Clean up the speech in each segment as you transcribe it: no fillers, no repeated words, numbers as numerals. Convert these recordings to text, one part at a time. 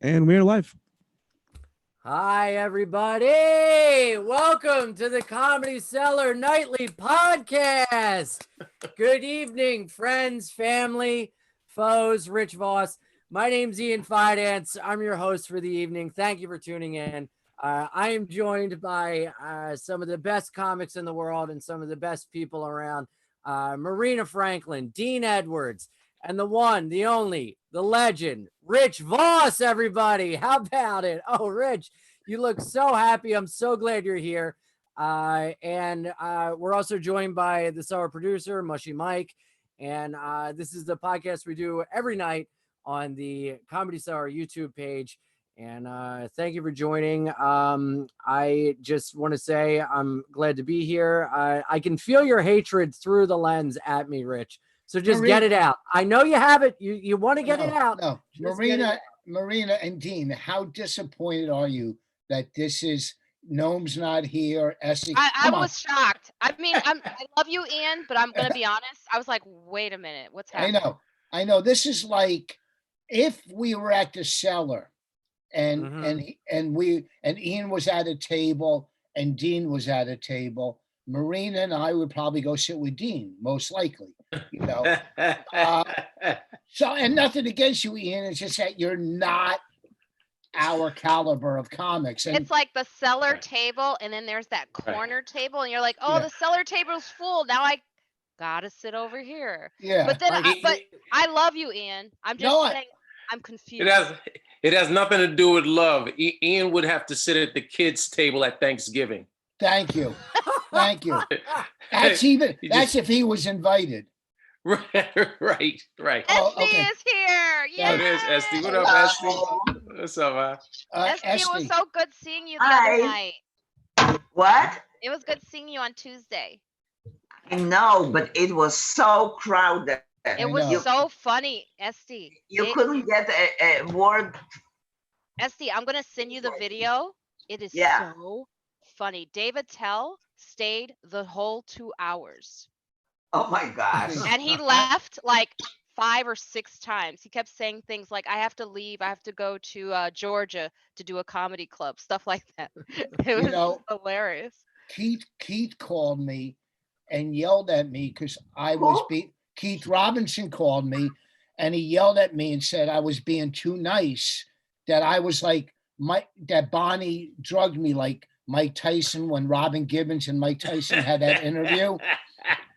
And we're live. Hi, everybody. Welcome to the Comedy Cellar Nightly podcast. Good evening, friends, family, foes, Rich Voss. My name's Ian Fidance. I'm your host for the evening. Thank you for tuning in. I am joined by some of the best comics in the world and some of the best people around. Marina Franklin, Dean Edwards, and the one, the only, the legend, Rich Voss, everybody. How about it? Oh, Rich, you look so happy. I'm so glad you're here. And we're also joined by the Cellar producer, Mushy Mike. And this is the podcast we do every night on the Comedy Cellar YouTube page. And thank you for joining. I just want to say I'm glad to be here. I can feel your hatred through the lens at me, Rich. So just Marina, get it out. I know you have it. You want to get it out. No, Marina and Dean, how disappointed are you that this is Noam's not here? Estee, I was shocked. I mean, I love you, Ian, but I'm gonna be honest. I was like, wait a minute, what's happening? I know. This is like if we were at the Cellar, and Ian was at a table and Dean was at a table. Marina and I would probably go sit with Dean, most likely. You know, and nothing against you, Ian. It's just that you're not our caliber of comics. And it's like the Cellar table, and then there's that corner table, and you're like, oh, the Cellar table's full. Now I gotta sit over here. Yeah. But then, I love you, Ian. I'm just saying, I'm confused. It has nothing to do with love. Ian would have to sit at the kids' table at Thanksgiving. Thank you. Thank you. That's if he was invited. Right. Estee is here. Yeah. Oh, there's Estee. What up, Estee? What's up, Estee, it was so good seeing you the other night. What? It was good seeing you on Tuesday. I know, but it was so crowded. It was so funny, Estee. You couldn't get a word. Estee, I'm gonna send you the video. It is so funny. David Tell stayed the whole 2 hours. Oh my gosh. And he left like 5 or 6 times. He kept saying things like, I have to leave. I have to go to Georgia to do a comedy club, stuff like that. It was hilarious. Keith called me and yelled at me because I was Keith Robinson called me and he yelled at me and said I was being too nice, that I was like that Bonnie drugged me like Mike Tyson when Robin Gibbons and Mike Tyson had that interview.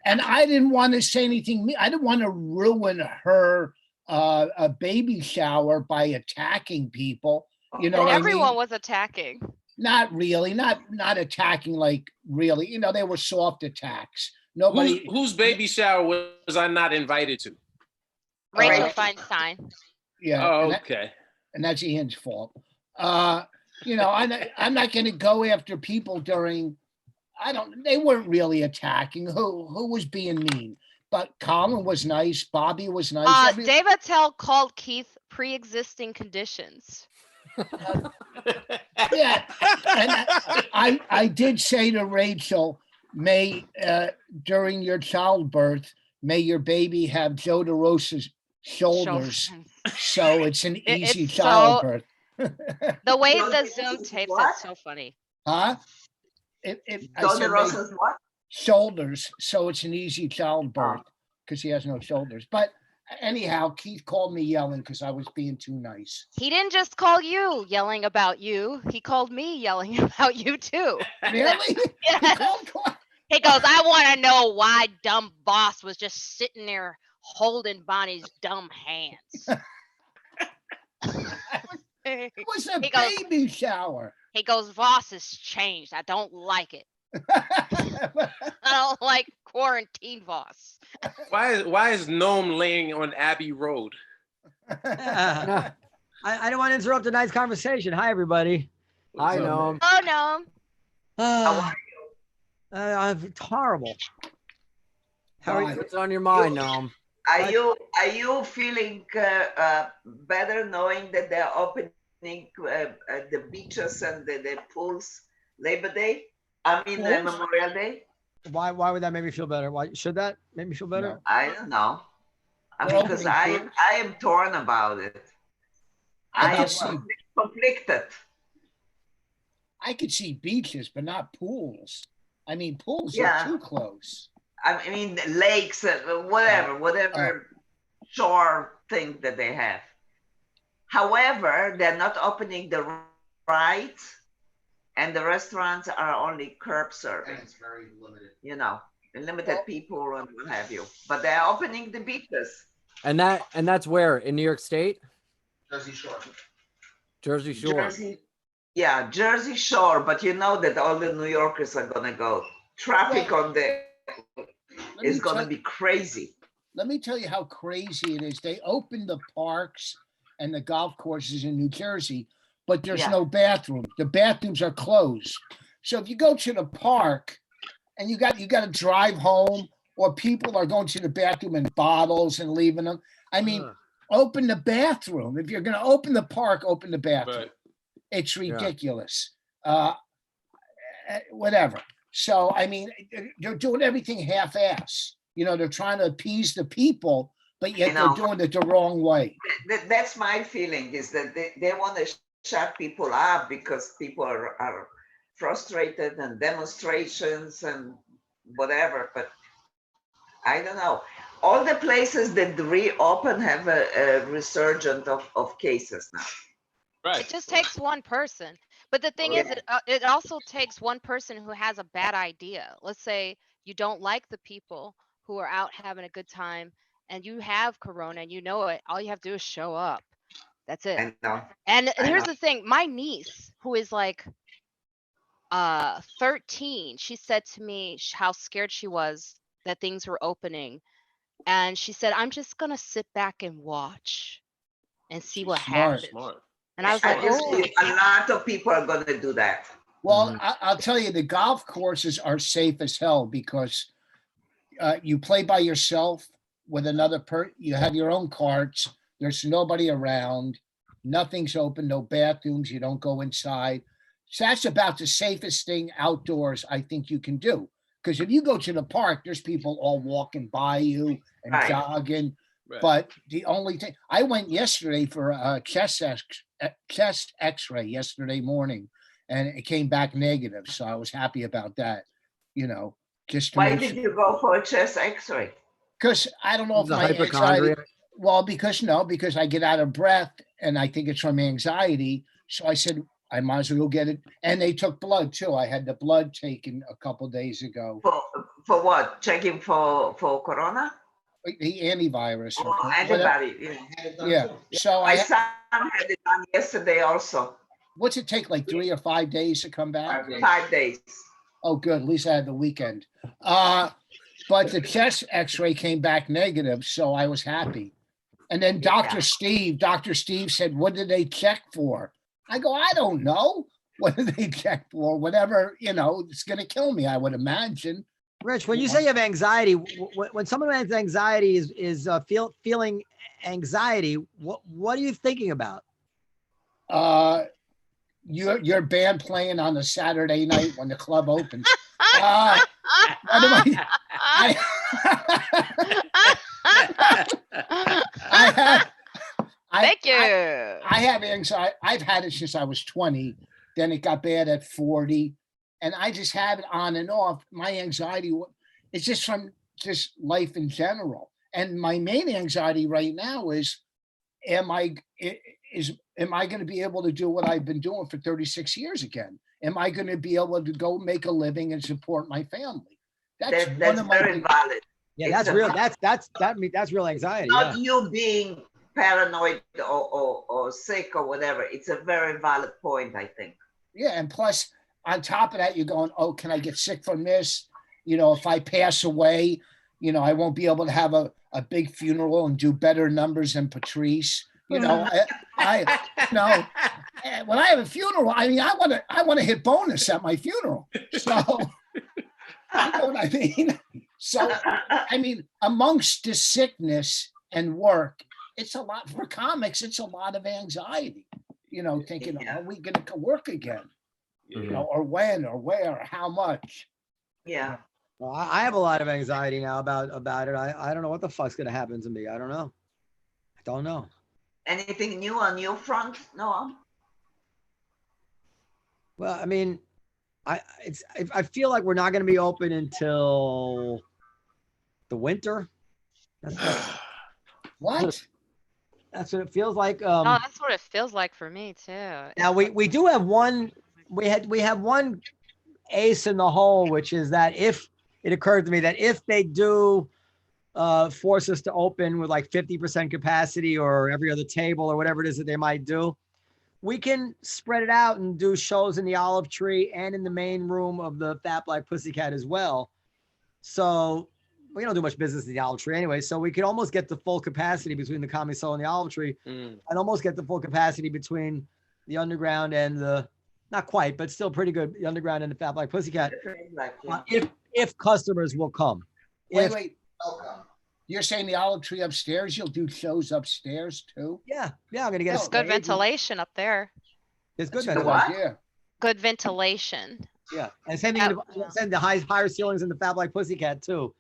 And I didn't want to say anything. I didn't want to ruin her a baby shower by attacking people. You know, everyone was attacking. Not really, not attacking like really. You know, they were soft attacks. Nobody. Whose baby shower was I not invited to? Rachel Feinstein. Yeah. Oh, okay. And that's Ian's fault. You know, I'm not going to go after people during. They weren't really attacking. Who was being mean? But Colin was nice. Bobby was nice. David Tell called Keith pre-existing conditions. Yeah. And I did say to Rachel, during your childbirth, may your baby have Joe DeRosa's shoulders. So it's an easy childbirth. The way the Zoom tapes it's so funny. Huh? Rosa's what? Shoulders, so it's an easy childbirth because he has no shoulders. But anyhow, Keith called me yelling because I was being too nice. He didn't just call you yelling about you. He called me yelling about you too. Really? Yes. He goes, I want to know why dumb boss was just sitting there holding Bonnie's dumb hands. It was a baby shower. He goes, Voss has changed. I don't like it. I don't like quarantine Voss. Why is Noam laying on Abbey Road? I don't want to interrupt a nice conversation. Hi, everybody. Hi, Noam. Oh, Noam. How are you? It's horrible. How are you? What's on your mind, Noam? Are you feeling better knowing that they're opening the beaches and the pools Labor Day? I mean Memorial Day. Why would that make me feel better? Why should that make me feel better? No, I don't know. Because I am torn about it. I could am see conflicted. I could see beaches, but not pools. I mean, pools are Yeah. too close. I mean, lakes, whatever shore thing that they have. However, they're not opening the rides, and the restaurants are only curb serving. And it's very limited. You know, limited people and what have you. But they're opening the beaches. And that's where in New York State? Jersey Shore. Jersey Shore. Jersey Shore. But you know that all the New Yorkers are gonna go. Traffic on there is gonna be crazy. Let me tell you how crazy it is. They opened the parks and the golf courses in New Jersey, but there's no bathroom. The bathrooms are closed. So if you go to the park and you got to drive home, or people are going to the bathroom in bottles and leaving them. I mean, open the bathroom. If you're going to open the park, open the bathroom. Right. It's ridiculous. Whatever. So, I mean, they're doing everything half-ass. You know, they're trying to appease the people, but yet they're doing it the wrong way. That's my feeling, is that they want to shut people up because people are frustrated and demonstrations and whatever. But I don't know. All the places that reopen have a resurgence of cases now. Right. It just takes one person. But the thing is, it also takes one person who has a bad idea. Let's say you don't like the people who are out having a good time and you have corona and you know it. All you have to do is show up. That's it. I know. And here's the thing. My niece, who is like 13, she said to me how scared she was that things were opening. And she said, I'm just going to sit back and watch and see what happens. Smart. And I was like, a lot of people are going to do that. Well, I'll tell you, the golf courses are safe as hell because you play by yourself with another you have your own carts. There's nobody around. Nothing's open, no bathrooms. You don't go inside. So that's about the safest thing outdoors I think you can do. Because if you go to the park, there's people all walking by you and jogging. Right. But the only thing, I went yesterday for a chest x-ray yesterday morning, and it came back negative. So I was happy about that, you know. Just why did you go for a chest x-ray? Because I don't know if my anxiety, because I get out of breath and I think it's from anxiety. So I said, I might as well go get it. And they took blood too. I had the blood taken a couple days ago. For what? Checking for corona? The antivirus. Oh, antibody. Yeah. So my son had it done yesterday also. What's it take, like 3 or 5 days to come back? 5 days. Oh, good. At least I had the weekend. But the chest x-ray came back negative, so I was happy. And then Dr. Steve said, what did they check for? I go, I don't know. What did they check for? Whatever, you know, it's going to kill me, I would imagine. Rich, when you say you have anxiety, when someone has anxiety is feeling anxiety, what are you thinking about? Your band playing on a Saturday night when the club opens. Thank you. I have anxiety. I've had it since I was 20. Then it got bad at 40. And I just have it on and off. My anxiety, it's just from just life in general. And my main anxiety right now is, am I going to be able to do what I've been doing for 36 years again? Am I going to be able to go make a living and support my family? That's very valid. Yeah, that's real. That's real anxiety. Not you being paranoid or sick or whatever. It's a very valid point, I think. Yeah, and plus, on top of that, you're going, oh, can I get sick from this? You know, if I pass away, you know, I won't be able to have a big funeral and do better numbers than Patrice. You know, when I have a funeral, I mean, I want to hit bonus at my funeral. So, you know what I mean? So, I mean, amongst the sickness and work, it's a lot for comics. It's a lot of anxiety, you know, thinking, are we going to work again? You know, or when, or where, or how much? Yeah. Well, I have a lot of anxiety now about it. I don't know what the fuck's going to happen to me. I don't know. Anything new on your front, Noam? Well, I mean, I feel like we're not going to be open until the winter. What? That's what it feels like. Oh, that's what it feels like for me too. Now we do have one. We have one ace in the hole, which is that if it occurred to me that if they do force us to open with like 50% capacity or every other table or whatever it is that they might do, we can spread it out and do shows in the Olive Tree and in the main room of the Fat Black Pussycat as well. So we don't do much business in the Olive Tree anyway. So we could almost get the full capacity between the Comedy Cellar and the Olive Tree, and almost get the full capacity between the Underground and the, not quite, but still pretty good, the Underground and the Fat Black Pussycat. If customers will come. Wait. You're saying the Olive Tree upstairs, you'll do shows upstairs too? Yeah, I'm gonna get There's good ventilation up there. There's good That's a ventilation. idea. Good ventilation. Yeah, and same thing. Same the higher ceilings in the Fat Black Pussycat too.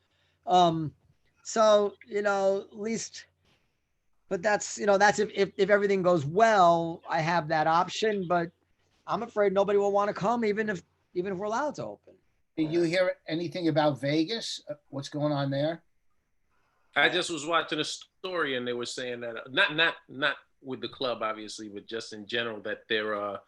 So at least, but that's that's if everything goes well, I have that option. But I'm afraid nobody will want to come, even if we're allowed to open. Did you hear anything about Vegas? What's going on there? I just was watching a story and they were saying that not with the club obviously, but just in general that there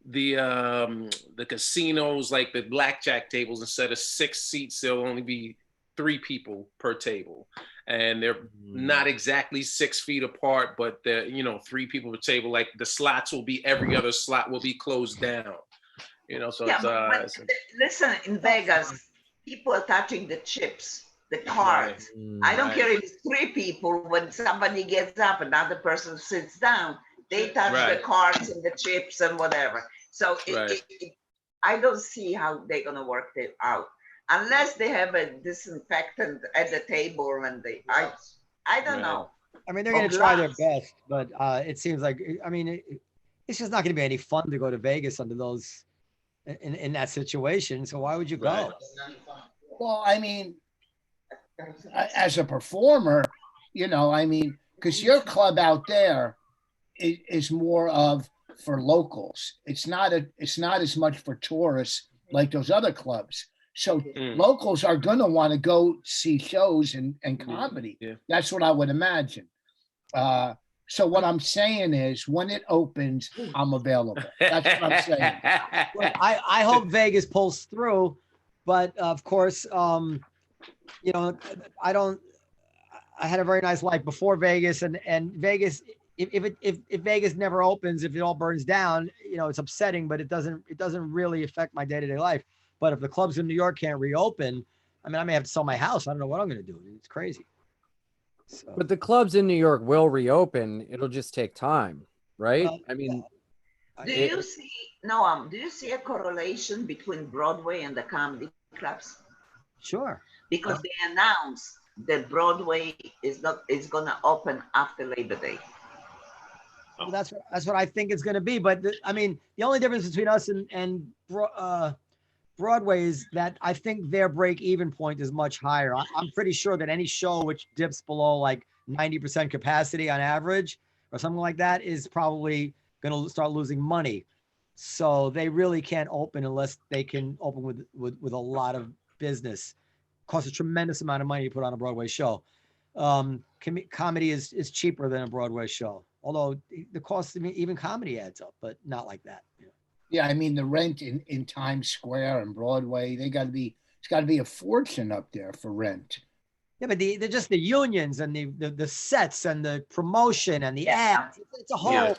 the casinos, like the blackjack tables, instead of 6 seats, there'll only be 3 people per table, and they're not exactly 6 feet apart, but they're 3 people per table. Like the slots will be, every other slot will be closed down. So yeah, listen, in Vegas, people are touching the chips, the cards. I don't care if it's 3 people. When somebody gets up, another person sits down, they touch the cards and the chips and whatever. So I don't see how they're gonna work it out unless they have a disinfectant at the table and I don't know. I mean, they're gonna try their best, but it seems like it's just not gonna be any fun to go to Vegas under those in that situation. So why would you go? Well, I mean, as a performer, because your club out there is more of for locals. It's not as much for tourists like those other clubs. So locals are going to want to go see shows and comedy. Yeah. That's what I would imagine. So what I'm saying is, when it opens, I'm available. That's what I'm saying. Look, I hope Vegas pulls through, but of course, I had a very nice life before Vegas, and Vegas. If Vegas never opens, if it all burns down, it's upsetting, but it doesn't really affect my day-to-day life. But if the clubs in New York can't reopen, I mean, I may have to sell my house. I don't know what I'm going to do. It's crazy. So. But the clubs in New York will reopen. It'll just take time, right? I mean, do you see a correlation between Broadway and the comedy clubs? Sure. Because they announced that Broadway is going to open after Labor Day. Well, that's what I think it's going to be. But the only difference between us and Broadway is that I think their break-even point is much higher. I'm pretty sure that any show which dips below like 90% capacity on average or something like that is probably going to start losing money. So they really can't open unless they can open with a lot of business. It costs a tremendous amount of money to put on a Broadway show. Comedy is cheaper than a Broadway show. Although the cost of even comedy adds up, but not like that. Yeah, I mean, the rent in Times Square and Broadway, it's got to be a fortune up there for rent. Yeah, but they're just the unions and the sets and the promotion and the ads. It's a whole. Yeah.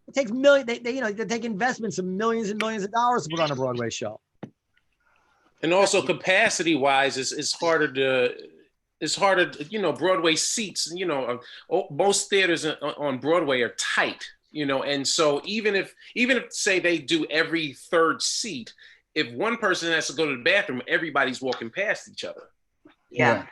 It takes millions. They take investments of millions and millions of dollars to put on a Broadway show. And also, capacity-wise, it's harder to. It's harder, Broadway seats, most theaters on Broadway are tight, and so even if say they do every 3rd seat, if one person has to go to the bathroom, everybody's walking past each other. Yeah.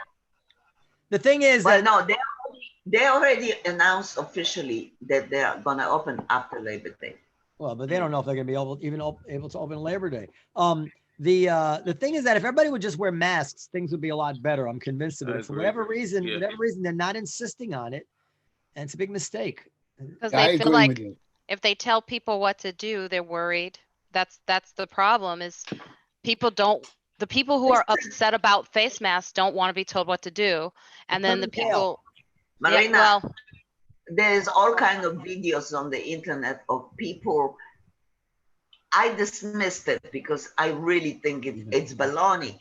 The thing is they already announced officially that they're going to open after Labor Day. Well, but they don't know if they're going to be able to open Labor Day. The thing is that if everybody would just wear masks, things would be a lot better. I'm convinced of it. For whatever reason, they're not insisting on it, and it's a big mistake. Because I they feel agree like with you. if they tell people what to do, they're worried. That's the problem is the people who are upset about face masks don't want to be told what to do. And then the Couldn't tell. people, yeah, Marina, well, there's all kind of videos on the internet of people. I dismissed it because I really think it's baloney.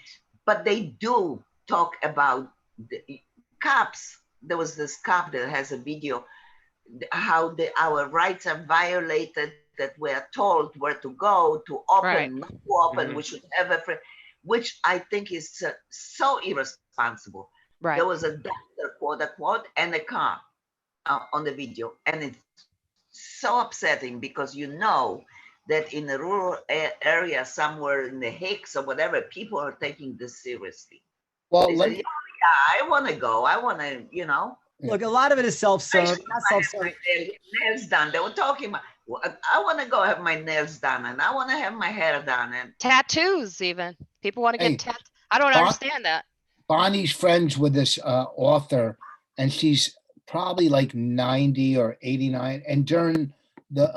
But they do talk about the cops. There was this cop that has a video how our rights are violated, that we're told where to go, to open, Right. not to open, Mhm. we should have a which I think is so irresponsible. right. There was a doctor, quote unquote, and a cop on the video. And it's so upsetting because you know that in a rural area somewhere in the Hicks or whatever, people are taking this seriously. Well, They say, yeah, I want to go. I want to, Look, a lot of it is self-serve. Not have self-serve. my nails done. They were talking about, well, I want to go have my nails done and I want to have my hair done. And Tattoos even. People want to Hey, get tattoos. I don't Bon- understand that. Bonnie's friends with this author, and she's probably like 90 or 89. And during the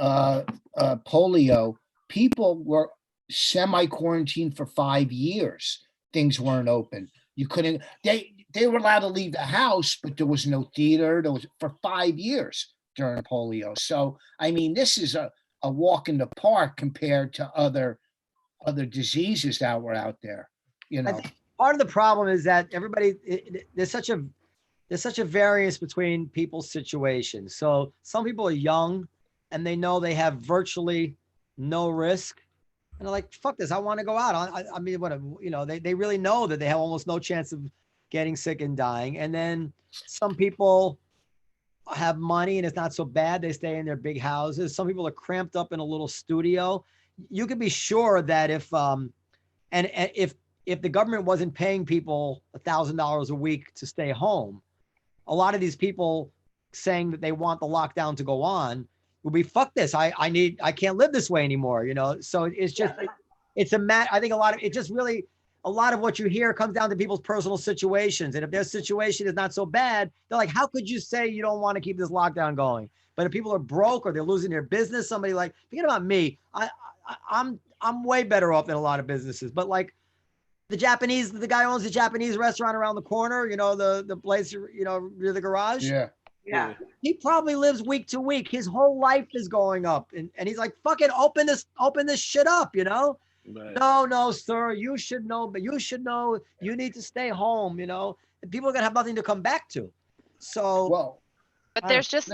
polio, people were semi-quarantined for 5 years. Things weren't open. You couldn't. They were allowed to leave the house, but there was no theater. There was for 5 years during polio. So I mean, this is a walk in the park compared to other diseases that were out there. You I know. think part of the problem is that everybody there's such a variance between people's situations. So some people are young and they know they have virtually no risk, and they're like, "Fuck this! I want to go out." I mean, what they really know that they have almost no chance of getting sick and dying. And then some people have money and it's not so bad. They stay in their big houses. Some people are cramped up in a little studio. You can be sure that if the government wasn't paying people $1,000 a week to stay home, a lot of these people saying that they want the lockdown to go on would be, fuck this. I can't live this way anymore. So it's just, I think a lot of what you hear comes down to people's personal situations. And if their situation is not so bad, they're like, how could you say you don't want to keep this lockdown going? But if people are broke or they're losing their business, somebody like, forget about me. I'm way better off than a lot of businesses, but like, the guy owns the Japanese restaurant around the corner, the place, near the garage. yeah. He probably lives week to week. His whole life is going up. And he's like, fuck it, open this shit up, Right. No, sir, you should know, but you should know you need to stay home, and people are gonna have nothing to come back to. So Well, But there's just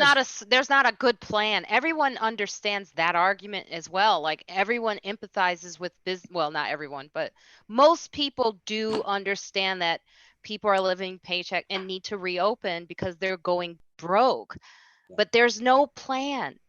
there's not a good plan. Everyone understands that argument as well. Like everyone empathizes with well, not everyone, but most people do understand that people are living paycheck and need to reopen because they're going broke. Yeah. But there's no plan.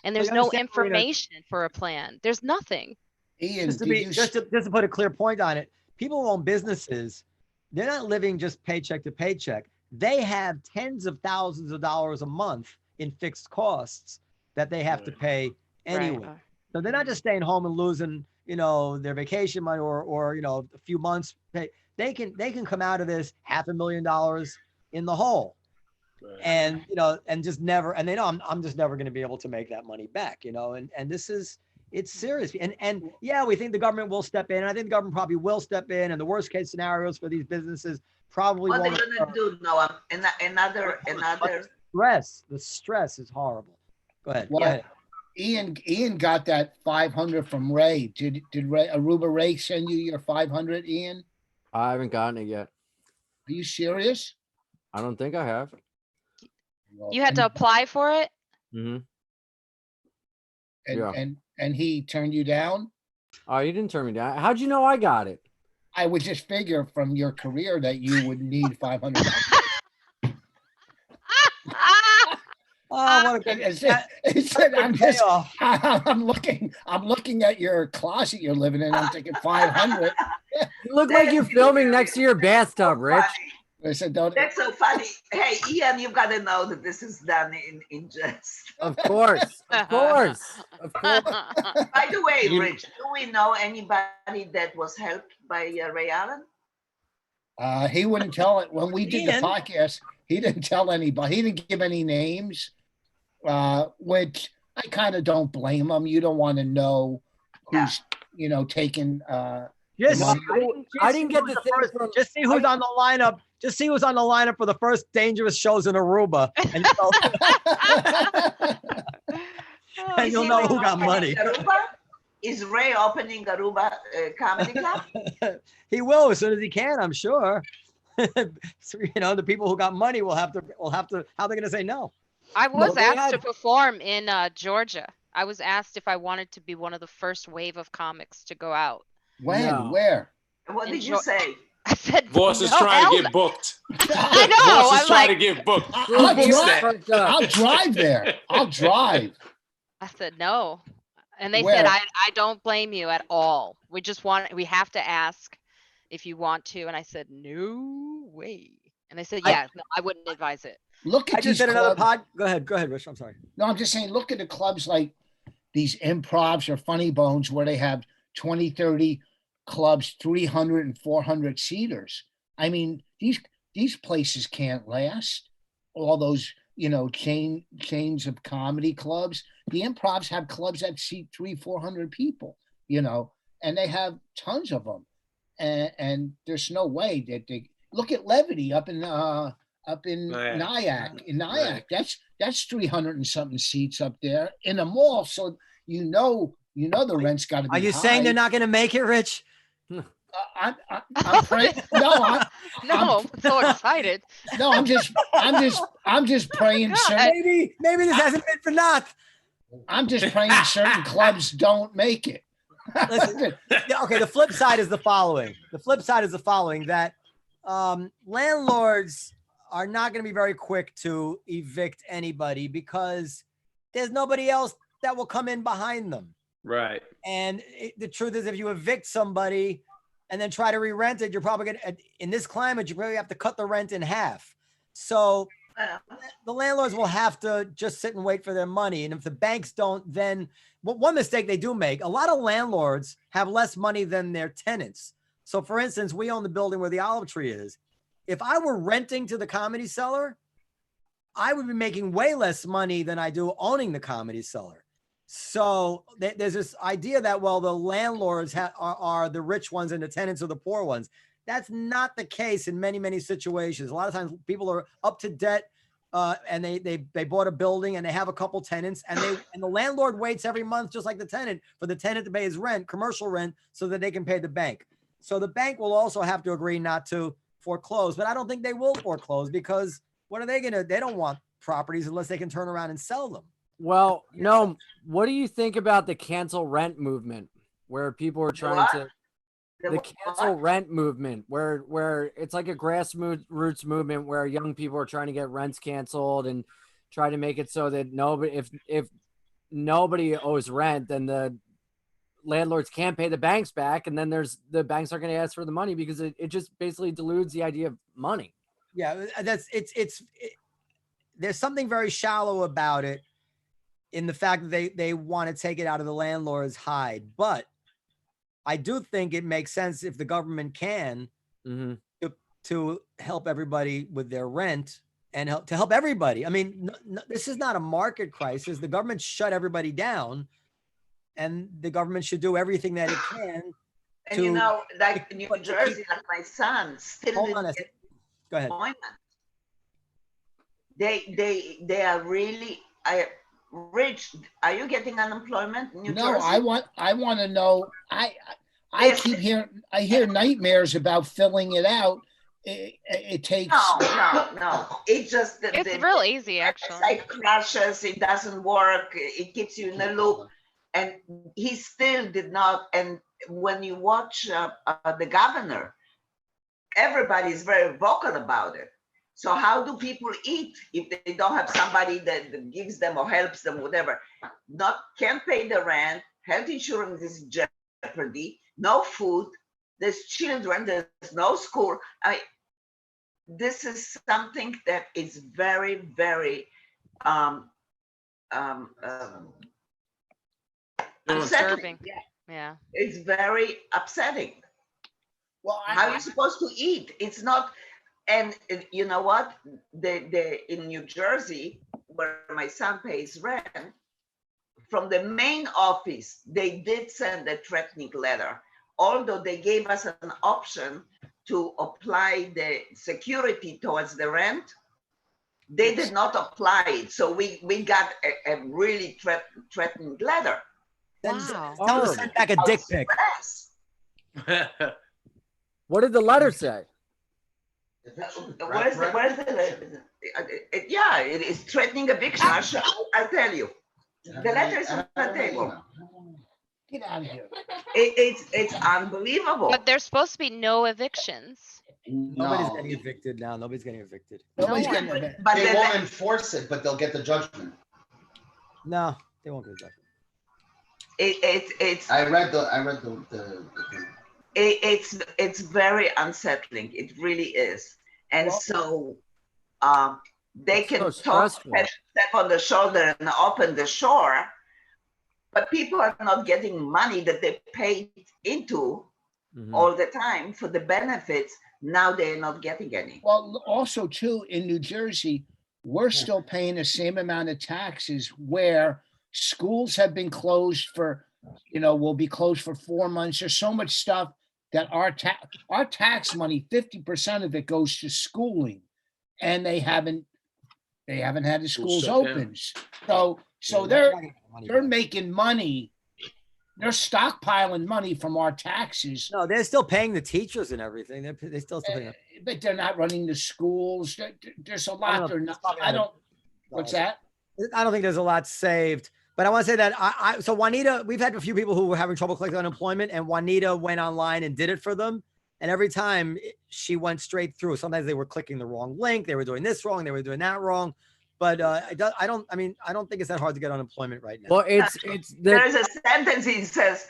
And there's no understand, Marina, information for a plan. There's nothing. Ian, just to put a clear point on it, people who own businesses, they're not living just paycheck to paycheck. They have tens of thousands of dollars a month in fixed costs that they have to pay anyway. Right. So they're not just staying home and losing, their vacation money or a few months pay. They can come out of this $500,000 in the hole. Right. And and just never, and they know I'm just never going to be able to make that money back, and this is, it's serious. And yeah, we think the government will step in. And I think the government probably will step in. And the worst case scenarios for these businesses probably What won't. they're gonna do, Noam? Another. The stress is horrible. Go ahead. Well, Go ahead. Ian got that 500 from Ray. Did Aruba Ray send you your 500, Ian? I haven't gotten it yet. Are you serious? I don't think I have. Well, You had to apply for it? Mm-hmm. and, yeah. and he turned you down? Oh, you didn't turn me down. How'd you know I got it? I would just figure from your career that you would need 500. Oh, what a good I'm looking at your closet you're living in. I'm thinking 500. You look like you're filming next to your bathtub, Rich. I said, don't. That's so funny. Hey, Ian, you've got to know that this is done in jest. Of course. Of course. Of course. By the way, Rich, do we know anybody that was helped by Ray Allen? He wouldn't tell it when we did Ian? the podcast. He didn't tell anybody. He didn't give any names. which I kind of don't blame them. You don't want to know who's, taking. Just, No, I didn't get the thing from. just see who's on the lineup. Just see who's on the lineup for the first dangerous shows in Aruba, and Oh, and Is you'll he know who got opening money. Aruba? Is Ray opening Aruba Comedy Club? He will as soon as he can, I'm sure. So, the people who got money will have to. How are they going to say no? I was they asked to had- perform in Georgia. I was asked if I wanted to be one of the first wave of comics to go out. when? No. Where? What did you say? I said, Voss is no, trying hell to no. get booked. I know. Voss is I'm trying like, to get booked. I'll Who books that? Fucked up. I'll drive there. I'll drive. I said no, and they Where? said I don't blame you at all. We have to ask if you want to, and I said no way. And they said, yeah, no, I wouldn't advise it. Look I at just these did another clubs. Go ahead, Rich. I'm sorry. No, I'm just saying, look at the clubs like these improvs or funny bones where they have 20, 30 clubs, 300 and 400 seaters. I mean, these places can't last. All those, chains of comedy clubs. The improvs have clubs that seat 300-400 people, and they have tons of them. And there's no way that they look at Levity up in Nyack. In Nyack, that's 300 and something seats up there in the mall. So the rent's got to be. Are you high. saying they're not going to make it, Rich? I'm praying. No, No, I'm so excited. no, I'm just praying. Maybe this hasn't been for naught. I'm just praying certain clubs don't make it. Listen, okay, the flip side is the following. That landlords are not going to be very quick to evict anybody because there's nobody else that will come in behind them. Right. And the truth is, if you evict somebody and then try to re-rent it, you're probably going to, in this climate, you probably have to cut the rent in half. So the landlords will have to just sit and wait for their money. And if the banks don't, then one mistake they do make, a lot of landlords have less money than their tenants. So for instance, we own the building where the Olive Tree is. If I were renting to the Comedy Cellar, I would be making way less money than I do owning the Comedy Cellar. So there's this idea that, well, the landlords are the rich ones and the tenants are the poor ones. That's not the case in many, many situations. A lot of times people are up to debt and they bought a building and they have a couple tenants and the landlord waits every month, just like the tenant, for the tenant to pay his rent, commercial rent, so that they can pay the bank. So the bank will also have to agree not to foreclose, but I don't think they will foreclose because what are they going to, they don't want properties unless they can turn around and sell them. Well, no. What do you think about the cancel rent movement, where people are trying to the cancel rent movement, where it's like a grassroots movement where young people are trying to get rents canceled and try to make it so that nobody, if nobody owes rent, then the landlords can't pay the banks back, and then the banks are going to ask for the money because it just basically dilutes the idea of money. Yeah, there's something very shallow about it, in the fact that they want to take it out of the landlord's hide. But I do think it makes sense if the government can to help everybody with their rent and help everybody. I mean, this is not a market crisis. The government shut everybody down, and the government should do everything that it can. And like New Jersey, like my son still didn't get go ahead. employment. They are really Rich, are you getting unemployment in New Jersey? I want to know. I hear nightmares about filling it out. It takes. No. It's just it's real easy, actually. It crashes. It doesn't work. It keeps you in a loop. And he still did not. And when you watch the governor, everybody is very vocal about it. So how do people eat if they don't have somebody that gives them or helps them, whatever? Can't pay the rent, health insurance is in jeopardy, no food, there's children, there's no school. This is something that is very, very disturbing. Yeah, it's very upsetting. Well, how are you supposed to eat? It's not. And you know what? In New Jersey, where my son pays rent, from the main office, they did send a threatening letter, although they gave us an option to apply the security towards the rent. They did not apply it. So we got a really threatening letter. Wow. Tell them to send back a dick pic. What did the letter say? Where's the yeah, it is threatening eviction. I'll tell you. The letter is on the table. Get out of here. It's unbelievable. But there's supposed to be no evictions. Nobody's getting evicted now. Nobody's getting evicted. Nobody's one. getting it. But They won't enforce it, but they'll get the judgment. No, they won't get evicted. it's I read the thing. it's very unsettling. It really is. And Well, so they it's can so talk, stressful. step on the shoulder and open the shore, but people are not getting money that they paid into Mhm. all the time for the benefits. Now they're not getting any. Well, also too, in New Jersey, we're still paying the same amount of taxes where schools have been closed for, will be closed for 4 months. There's so much stuff that our tax money, 50% of it goes to schooling, and they haven't had the schools shut down. open. So they're making money. They're stockpiling money from our taxes, No, they're still paying the teachers and everything. They still paying. but they're not running the schools. There's a lot they're not. I don't. What's that? I don't think there's a lot saved. But I want to say that so Juanita, we've had a few people who were having trouble collecting unemployment, and Juanita went online and did it for them. And every time she went straight through. Sometimes they were clicking the wrong link. They were doing this wrong. They were doing that wrong. But I don't think it's that hard to get unemployment right now. Well, it's There is a sentence that says,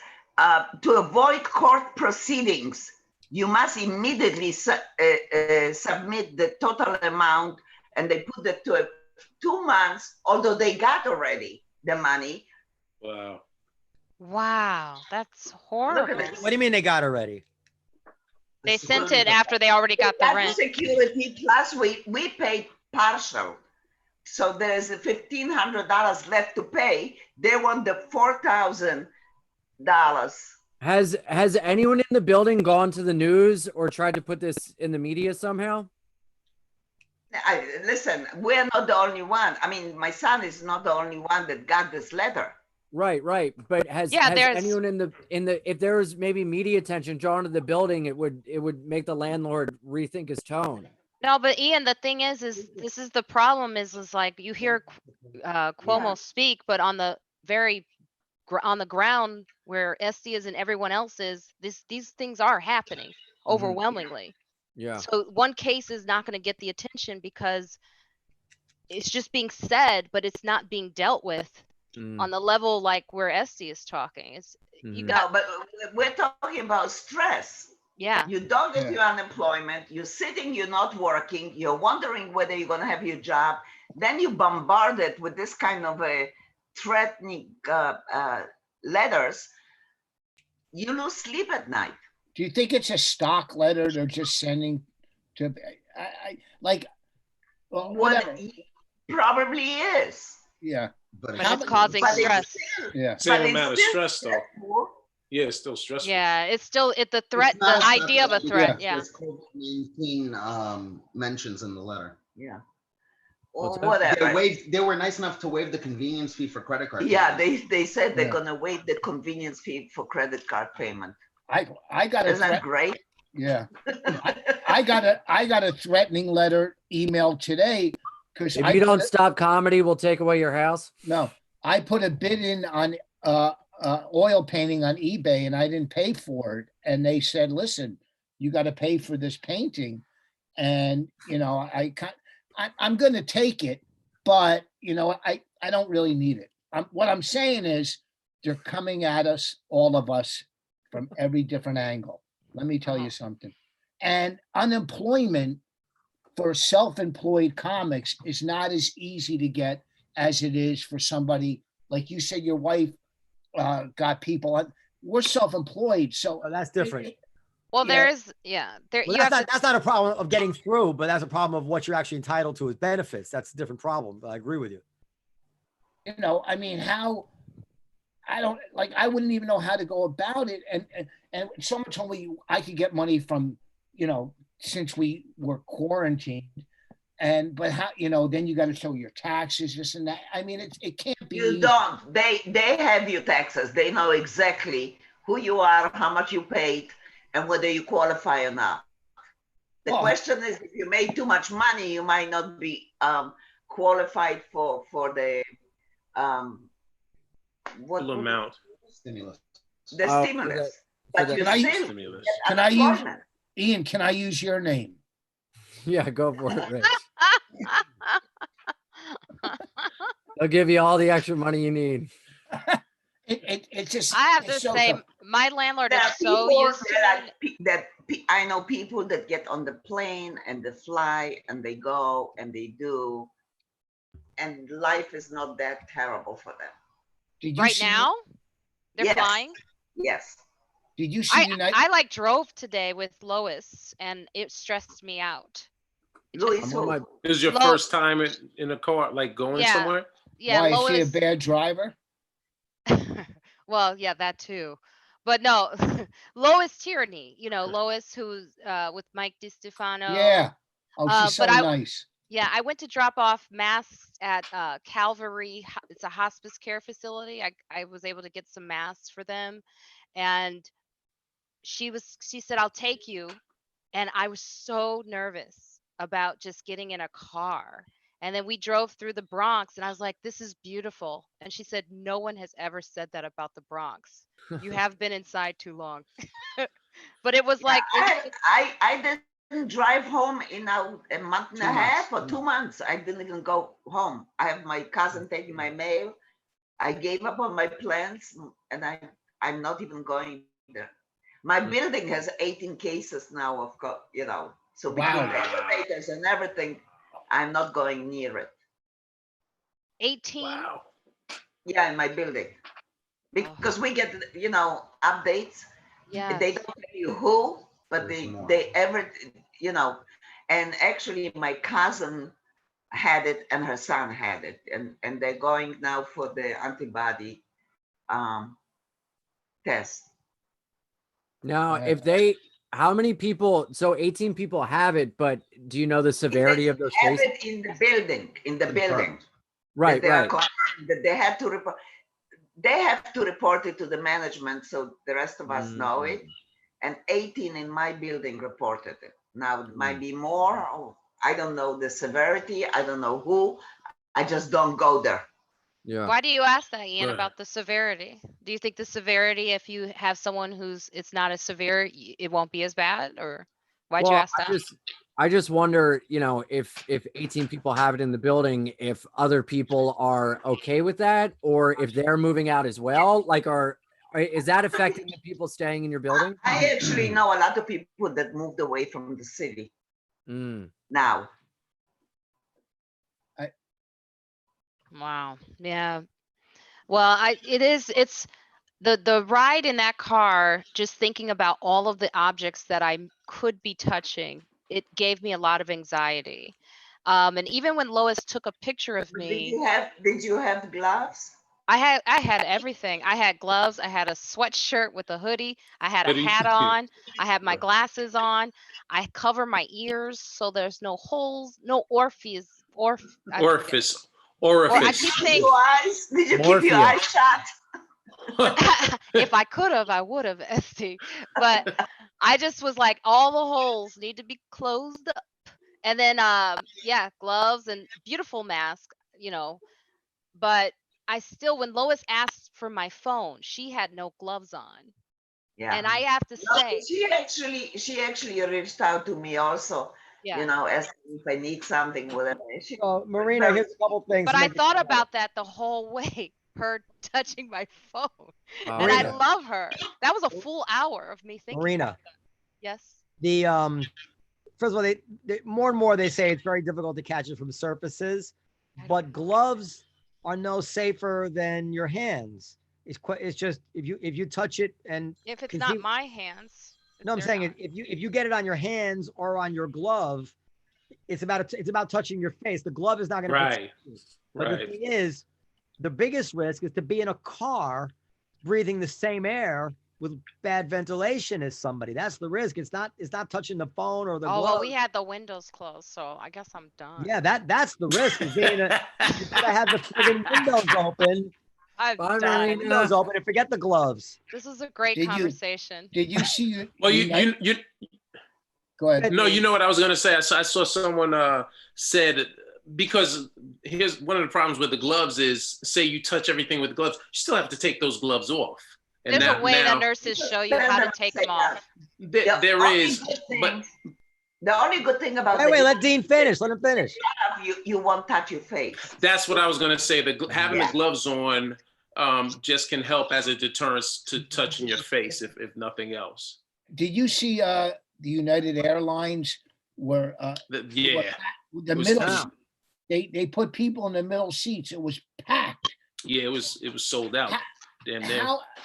to avoid court proceedings, you must immediately submit the total amount, and they put it to 2 months, although they got already the money. Wow. Wow, that's Look horrible. at this. What do you mean they got already? They sent it after they already got the That's rent. security, plus we paid partial. So there's $1,500 left to pay. They want the $4,000. Has anyone in the building gone to the news or tried to put this in the media somehow? Listen, we're not the only one. I mean, my son is not the only one that got this letter. Right. But has there's- anyone in the if there was maybe media attention drawn to the building, it would make the landlord rethink his tone. No, but Ian, the thing is this is the problem is like you hear Cuomo speak, but on the on the ground where Estee is and everyone else is, these things are happening overwhelmingly. Yeah. So one case is not going to get the attention because it's just being said, but it's not being dealt with on the level like where Estee is talking. It's you No, got but we're talking about stress. yeah. You don't get your unemployment, you're sitting, you're not working, you're wondering whether you're going to have your job. Then you bombard it with this kind of a threatening letters. You lose sleep at night. Do you think it's a stock letter they're just sending to? Whatever. Probably is. Yeah. But But it's causing But it's stress. still- Yeah. Same but it's amount of still stress though. stressful. Yeah, it's still stressful. Yeah, it's still the threat, It's not the idea of a something threat. Yeah. There's COVID-19 mentions in the letter. Yeah. Or What's that? whatever. They were nice enough to waive the convenience fee for credit card. Yeah, payments. they said they're Yeah. gonna waive the convenience fee for credit card payment. I got a Isn't that threat. great? Yeah. I got a threatening letter emailed today because If you don't stop comedy, we'll take away your house. No, I put a bid in on oil painting on eBay and I didn't pay for it. And they said, listen, you got to pay for this painting. And, I'm going to take it, but, I don't really need it. What I'm saying is they're coming at us, all of us, from every different angle. Let me tell you something. And unemployment for self-employed comics is not as easy to get as it is for somebody, like you said, your wife got people. We're self-employed, so That's different. Well, Yeah. there is there Well, you have that's not a problem of getting through, but that's a problem of what you're actually entitled to as benefits. That's a different problem. I agree with you. You know, I mean, how I don't like. I wouldn't even know how to go about it. And someone told me I could get money from, you know, since we were quarantined. And but how, you know, then you got to show your taxes, this and that. I mean, it can't be You easy. don't. They have your taxes. They know exactly who you are, how much you paid, and whether you qualify or not. The Well, question is, if you made too much money, you might not be qualified for the what Full amount. Stimulus. the Oh, stimulus. for But the you Can I use- still Stimulus. get Can I use- unemployment. Ian, can I use your name? Yeah, go for it, Rich. They'll give you all the extra money you need. It just I have to it's so say, tough. my landlord There is are so people used to that, it. I know people that get on the plane and they fly and they go and they do, and life is not that terrible for them. Did you Right see now, they're Yes. flying. Yes. Did you see United? I like drove today with Lois, and it stressed me out. It just- Louis, I'm on my This is your Lo- first time in a car, like going Yeah. somewhere? yeah, Why is Lois. she a bad driver? Well, yeah, that too. But no, Lois Tierney, you know, Lois who's with Mike DiStefano. Yeah. Oh, she's so but I nice. yeah, I went to drop off masks at Calvary. It's a hospice care facility. I was able to get some masks for them, and she said, "I'll take you." And I was so nervous about just getting in a car. And then we drove through the Bronx, and I was like, "This is beautiful." And she said, "No one has ever said that about the Bronx. You have been inside too long." But it was like, I didn't drive home in a month and 2 a half months. or 2 months. I didn't even go home. I have my cousin taking my mail. I gave up on my plans, and I'm not even going there. My building has 18 cases now of you know, so between Wow. the elevators and everything, I'm not going near it. 18. Wow. Yeah, in my building, because we get, you know, updates. Yes. They don't tell you who, but There's more. they ever, you know. And actually, my cousin had it, and her son had it, and they're going now for the antibody test. Now, Yeah. if they, how many people? So 18 people have it, but do you know the severity of those Have cases? it in the building, Confirmed. Right, that they are right. concerned, that they have to report. They have to report it to the management, so the rest of us know it. And 18 in my building reported it. Now it might be more. Or I don't know the severity. I don't know who. I just don't go there. Yeah. Why do you ask that, Ian, Right. about the severity? Do you think the severity, if you have someone who's it's not as severe, it won't be as bad? Or why'd you Well, ask that? I just wonder, you know, if 18 people have it in the building, if other people are okay with that, or if they're moving out as well. Like, is that affecting the people staying in your building? I actually know a lot of people that moved away from the city now. Wow. Yeah. Well, it's the ride in that car, just thinking about all of the objects that I could be touching, it gave me a lot of anxiety. And even when Lois took a picture of Did me, you have gloves? I had everything. I had gloves, I had a sweatshirt with a hoodie, I had a Hoodie. hat on, I had my glasses on, I cover my ears so there's no holes, no orifice. I forget. Orifice. Or I Orifice. keep saying Your eyes? Did you keep your Morphia. eyes shut? if I could have, I would have, Estee. But I just was like, all the holes need to be closed up. And then yeah, gloves and beautiful mask, you know. But I still, when Lois asked for my phone, she had no gloves on. Yeah. And I have to No, say, she actually reached out to me also, yeah. you know, asking if I need something, whatever. So, Marina, here's a couple things. But to I make it thought better. about that the whole way, her touching my phone. Oh, And I Marina. love her. That was a full hour of me thinking. Marina, about that. Yes. the first of all, they more and more they say it's very difficult to catch it from surfaces, but gloves are no safer than your hands. It's just if you touch it and If it's Cause not you- my hands. no, I'm they're saying not. if you get it on your hands or on your glove, it's about touching your face. The glove is not going to Right. But the Right. thing is, the biggest risk is to be in a car breathing the same air with bad ventilation as somebody. That's the risk. It's not touching the phone or the Oh, glove. well, we had the windows closed, so I guess I'm done. Yeah, that's the risk of being a you gotta have the friggin' windows open. I'm Bye, done. Marina. Windows open and forget the gloves. This is a great Did you- conversation. Did you see? Well, Unite- you Go ahead. no, you know what I was gonna say. I saw someone said, because here's one of the problems with the gloves is, say you touch everything with gloves, you still have to take those gloves off. And There's now, a way now the nurses show you how to take them off. there is, but The only good thing about Wait, let Dean finish. Let him finish. you won't touch your face. that's what I was gonna say. Having Yeah. the gloves on just can help as a deterrence to touching your face, if nothing else. Did you see the United Airlines where Yeah, the It was middle tough. they put people in the middle seats? It was packed. yeah, it was sold out. Damn near.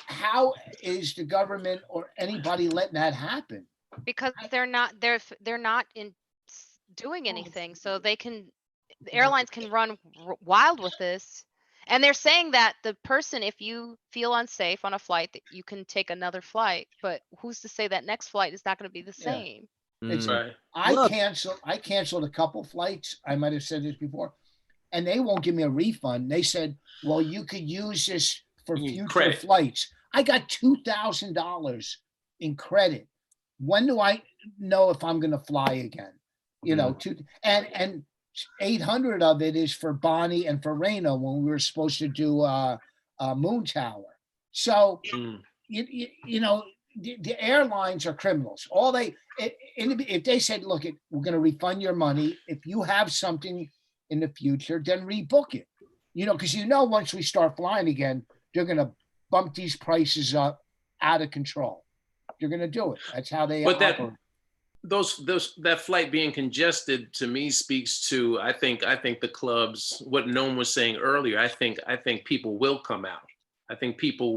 How is the government or anybody letting that happen? Because they're not doing anything, so the airlines can run wild with this. And they're saying that the person, if you feel unsafe on a flight, that you can take another flight, but who's to say that next flight is not going to be the Yeah. same? It's- Right. I canceled a couple flights. I might have said this before, and they won't give me a refund. They said, well, you could use this for future Credit. flights. I got $2,000 in credit. When do I know if I'm going to fly again? You know, and 800 of it is for Bonnie and for Reno when we were supposed to do Moon Tower. So, you know, the airlines are criminals. If they said, look, we're going to refund your money. If you have something in the future, then rebook it. You know, because once we start flying again, they're going to bump these prices up out of control. They're going to do it. That's how they But operate. that flight being congested to me speaks to, I think the clubs, what Noam was saying earlier, I think people will come out. I think people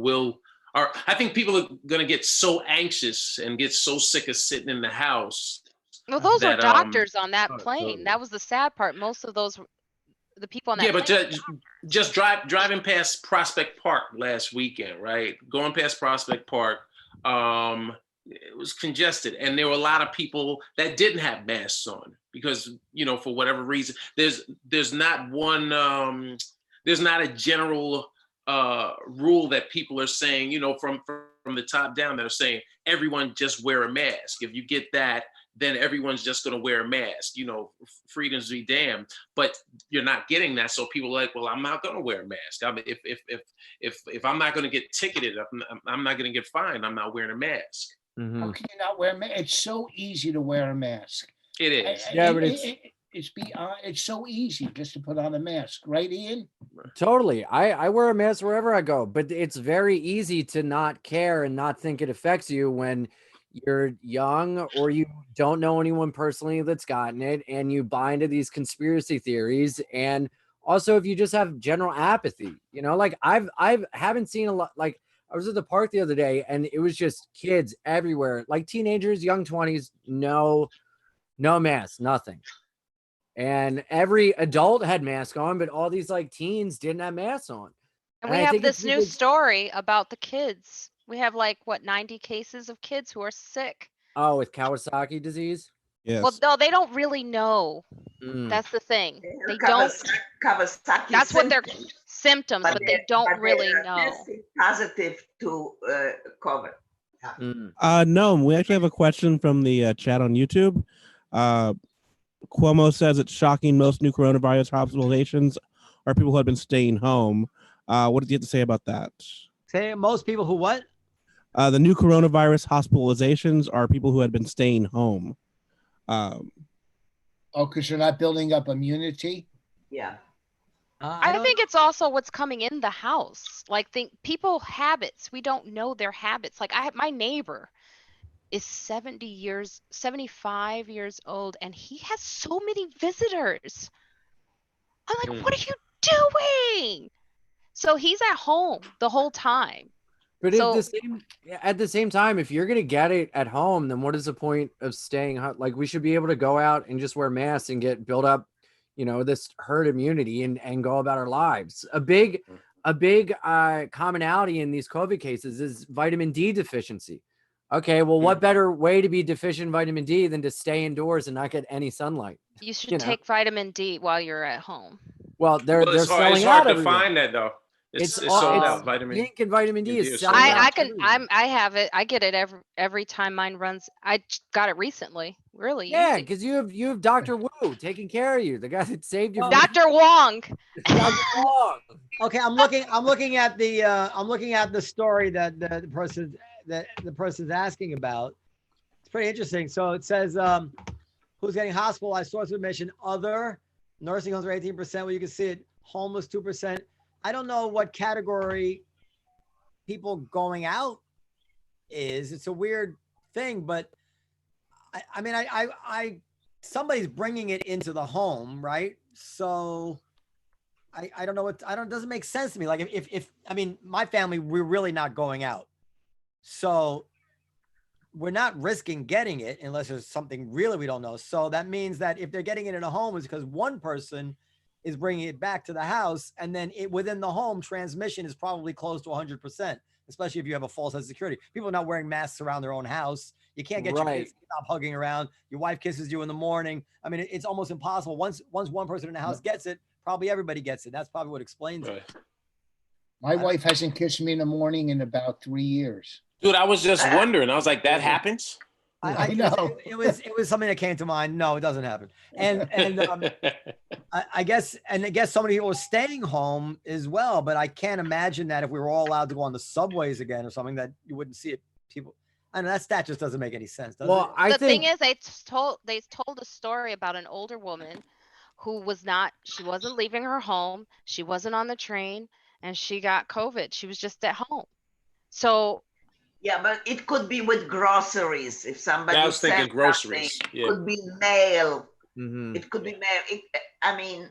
are going to get so anxious and get so sick of sitting in the house. Well, those are That, doctors on that oh, plane. totally. That was the sad part. Most of those, the people on that Yeah, but plane. just driving past Prospect Park last weekend, right? Going past Prospect Park, it was congested, and there were a lot of people that didn't have masks on because, for whatever reason, there's not a general rule that people are saying, from the top down, that are saying everyone just wear a mask. If you get that, then everyone's just going to wear a mask. Freedoms be damned. But you're not getting that, so people are like, well, I'm not going to wear a mask. If I'm not going to get ticketed, I'm not going to get fined, I'm not wearing a mask. How can you not wear a mask? It's so easy to wear a mask. It is. Yeah, but it's so easy just to put on a mask, right, Ian? Totally. I wear a mask wherever I go, but it's very easy to not care and not think it affects you when you're young or you don't know anyone personally that's gotten it and you buy into these conspiracy theories. And also if you just have general apathy, like I haven't seen a lot. Like I was at the park the other day and it was just kids everywhere, like teenagers, young 20s, no mask, nothing. And every adult had masks on, but all these like teens didn't have masks on. And we have this new story about the kids. We have 90 cases of kids who are sick. Oh, with Kawasaki disease? Yes. Well, no, they don't really know. That's the thing. They don't. Kawasaki. That's what their symptoms, but they don't really know. Positive to COVID. No, we actually have a question from the chat on YouTube. Cuomo says it's shocking most new coronavirus hospitalizations are people who have been staying home. What did you have to say about that? Say most people who what? The new coronavirus hospitalizations are people who had been staying home. Because you're not building up immunity? Yeah. I think it's also what's coming in the house. People habits. We don't know their habits. My neighbor is 75 years old, and he has so many visitors. I'm like, what are you doing? So he's at home the whole time. But at the same time, if you're gonna get it at home, then what is the point of staying home? Like we should be able to go out and just wear masks and build up, this herd immunity and go about our lives. A big a big commonality in these COVID cases is vitamin D deficiency. Okay, well, what better way to be deficient in vitamin D than to stay indoors and not get any sunlight? You should You know. take vitamin D while you're at home. Well, they're Well, selling it's hard out to everywhere. find that though. It's sold out. Vitamin Zinc and vitamin D D is is selling sold out. out. I have it. I get it every time mine runs. I got it recently. Really Yeah, easy. because you have Dr. Wu taking care of you, the guy that saved you. Dr. Wong. Dr. Wong. Okay, I'm looking at the story that the person's asking about. It's pretty interesting. So it says who's getting hospitalized, source of admission, other nursing homes are 18%. Well, you can see it, homeless 2%. I don't know what category people going out is. It's a weird thing, but I mean, somebody's bringing it into the home, right? So I don't know what, it doesn't make sense to me. Like if I mean, my family, we're really not going out. So we're not risking getting it unless there's something really we don't know. So that means that if they're getting it in a home, it's because one person is bringing it back to the house, and then within the home, transmission is probably close to 100%, especially if you have a false sense of security. People are not wearing masks around their own house. You can't get your kids to stop hugging around. Your wife kisses you in the morning. I mean, it's almost impossible. Once one person in the house gets it, probably everybody gets it. That's probably what explains it. My wife hasn't kissed me in the morning in about 3 years. Dude, I was just wondering. I was like, that happens? I know. It was something that came to mind. No, it doesn't happen. And I guess so many people are staying home as well, but I can't imagine that if we were all allowed to go on the subways again or something, that you wouldn't see it. People, I know that stat just doesn't make any sense, does it? The thing is, they told a story about an older woman who she wasn't leaving her home, she wasn't on the train, and she got COVID. She was just at home. So yeah, but it could be with groceries. If somebody I was thinking groceries. It could be mail. Mm-hmm. It could be mail. I mean,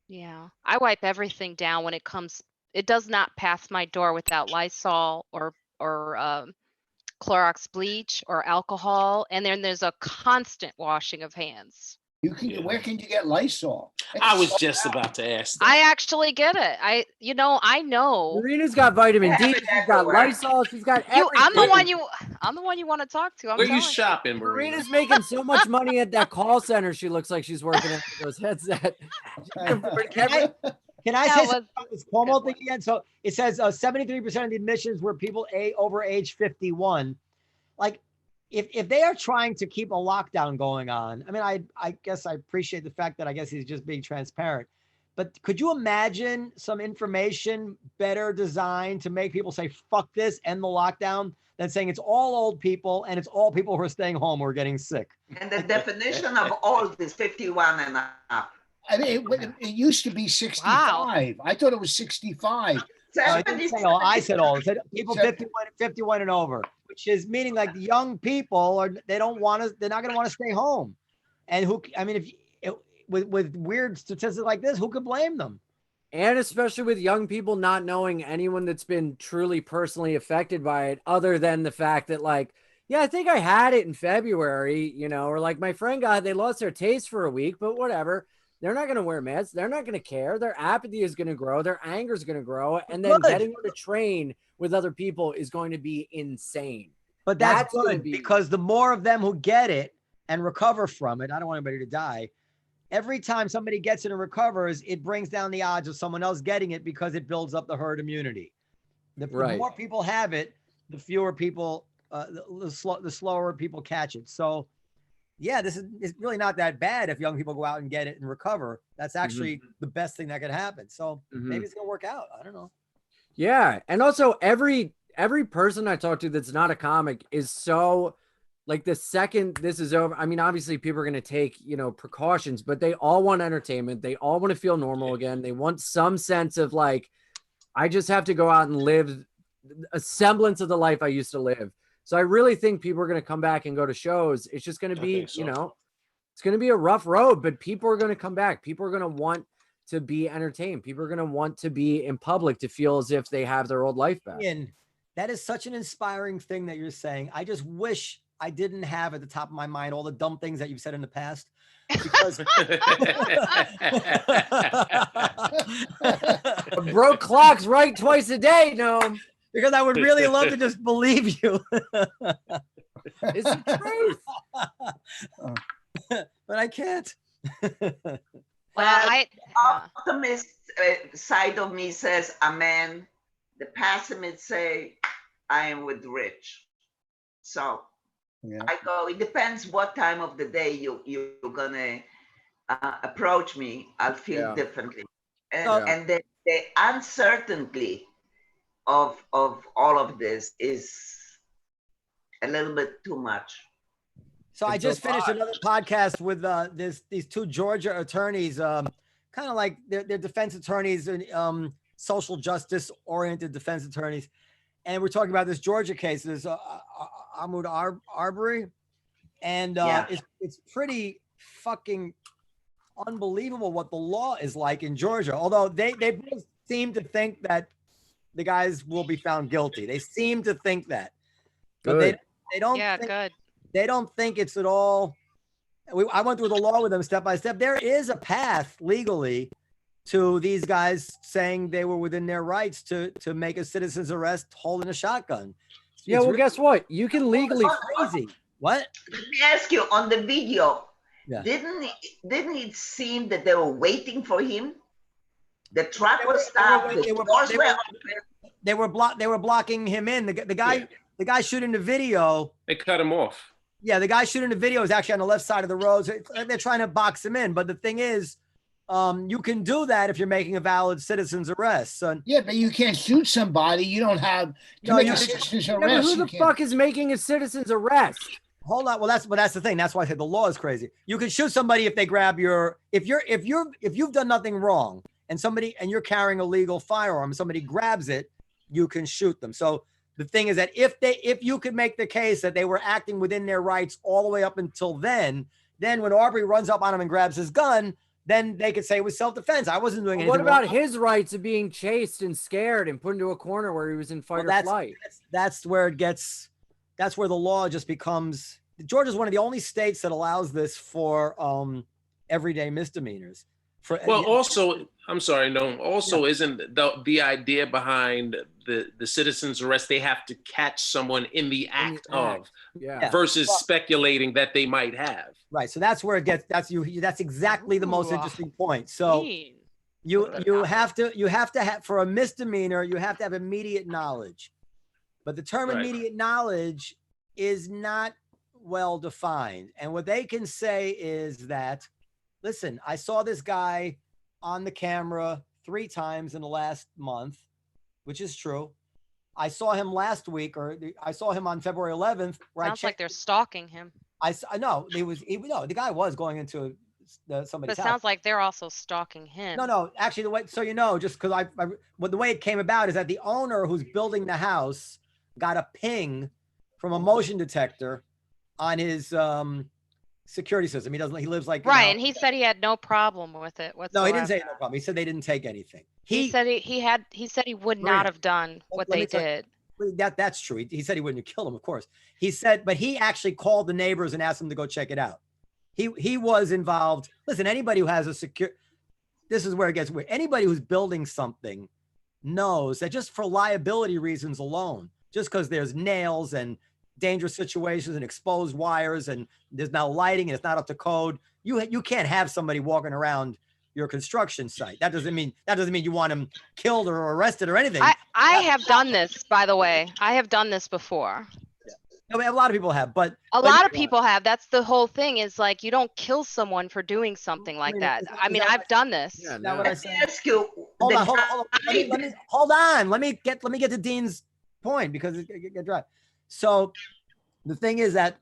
yeah, I wipe everything down when it comes. It does not pass my door without Lysol or Clorox bleach or alcohol, and then there's a constant washing of hands. You can. Where can you get Lysol? I was just about to ask that. I actually get it. I know. Marina's got vitamin D. She's got Lysol. She's got everything. I'm the one you want to talk to. Where you shopping, Marina? Marina's making so much money at that call center. She looks like she's working at those headsets. Can I say something about this Cuomo thing again? So it says 73% of the admissions were people over age 51. Like, if they are trying to keep a lockdown going on, I mean, I guess I appreciate the fact that I guess he's just being transparent. But could you imagine some information better designed to make people say, fuck this, end the lockdown, than saying it's all old people and it's all people who are staying home who are getting sick? And the definition of old is 51 and up. I mean, it used to be 65. Wow. I thought it was 65. I didn't say all. I said all. I said people 51 and over, which is meaning like the young people they're not going to want to stay home. And with weird statistics like this, who could blame them? And especially with young people not knowing anyone that's been truly personally affected by it, other than the fact that, like, yeah, I think I had it in February, or like my friend they lost their taste for a week, but whatever. They're not going to wear masks. They're not going to care. Their apathy is going to grow. Their anger is going to grow. And then getting on a train with other people is going to be insane. But that's good because the more of them who get it and recover from it, I don't want anybody to die. Every time somebody gets it and recovers, it brings down the odds of someone else getting it because it builds up the herd immunity. The more people have it, the fewer people, the slower people catch it. So, yeah, it's really not that bad if young people go out and get it and recover. That's actually the best thing that could happen. So maybe it's going to work out. I don't know. Yeah. And also every person I talk to that's not a comic is so, like, the second this is over, I mean, obviously people are going to take, precautions, but they all want entertainment. They all want to feel normal again. They want some sense of, like, I just have to go out and live a semblance of the life I used to live. So I really think people are going to come back and go to shows. It's just going to be, it's going to be a rough road, but people are going to come back. People are going to want to be entertained. People are going to want to be in public to feel as if they have their old life back. Ian, that is such an inspiring thing that you're saying. I just wish I didn't have at the top of my mind all the dumb things that you've said in the past. Because Broke clocks right twice a day, Noam. Because I would really love to just believe you. It's the truth. But I can't. Well, The optimist side of me says amen. The pessimist say I am with Rich. So Yeah. I go, it depends what time of the day you're gonna approach me. I'll feel Yeah. differently. And, So- and the uncertainty of all of this is a little bit too much. So I It's just a finished lot. another podcast with these two Georgia attorneys, kind of like they're defense attorneys and social justice oriented defense attorneys. And we're talking about this Georgia case, this Ahmaud Arbery. And Yeah. it's pretty fucking unbelievable what the law is like in Georgia. Although they both seem to think that the guys will be found guilty. They seem to think that. But Good. they don't Yeah, think, good. they don't think it's at all. I went through the law with them step by step. There is a path legally to these guys saying they were within their rights to make a citizen's arrest holding a shotgun. Yeah, It's well, really guess what? You can legally. crazy. What? Let me ask you, on the video, Yeah. didn't it seem that they were waiting for him? The truck They was were- stopped. they The were- doors they were were- open. They were blocking him in. The guy shooting the video. They cut him off. Yeah, the guy shooting the video is actually on the left side of the road. So they're trying to box him in. But the thing is, you can do that if you're making a valid citizen's arrest. So, Yeah, but you can't shoot somebody. You don't have to No, make you- a citizen's Yeah, but arrest. who you the can't- fuck is making a citizen's arrest? hold on. Well, that's the thing. That's why I said the law is crazy. You can shoot somebody if they grab if you've done nothing wrong and you're carrying a legal firearm, somebody grabs it, you can shoot them. So the thing is that if you could make the case that they were acting within their rights all the way up until then when Arbery runs up on him and grabs his gun, then they could say it was self-defense. I wasn't doing anything. What about wrong. his rights of being chased and scared and put into a corner where he was in fight or flight? That's where the law just becomes. Georgia is one of the only states that allows this for everyday misdemeanors. Well, also, I'm sorry, no. Also, isn't the idea behind the citizen's arrest? They have to catch someone in the act of, Yeah. versus speculating that they might have. Right. So that's where it gets. That's exactly the most Ooh, interesting point. So Mean. you have to have for a misdemeanor, you have to have immediate knowledge. But the term Right. immediate knowledge is not well defined. And what they can say is that, listen, I saw this guy on the camera 3 times in the last month, which is true. I saw him last week, I saw him on February 11th. Where Sounds like they're stalking him. I know the guy was going into But somebody's it house. sounds like they're also stalking him. No, actually, the way, so just because the way it came about is that the owner who's building the house got a ping from a motion detector on his security system. He lives like Right, and he said he had no problem with it whatsoever. no, he didn't say no problem. He said they didn't take anything. He said he would not have done what let they me tell you- did. That's true. He said he wouldn't have killed him, of course. He said, but he actually called the neighbors and asked them to go check it out. He was involved. Listen, anybody who has this is where it gets weird. Anybody who's building something knows that just for liability reasons alone, just because there's nails and dangerous situations and exposed wires and there's now lighting and it's not up to code, you can't have somebody walking around your construction site. That doesn't mean you want him killed or arrested or anything. I have done this, by the way. I have done this before. I mean, a lot of people have, but A lot of people have. That's the whole thing, is like, you don't kill someone for doing something like mean, that. is that- I is mean, that I've done this. Yeah, is that what no. I Let me said? ask you. Hold the on. guy- Hold on. Let me get to Dean's point because it get dry. So the thing is that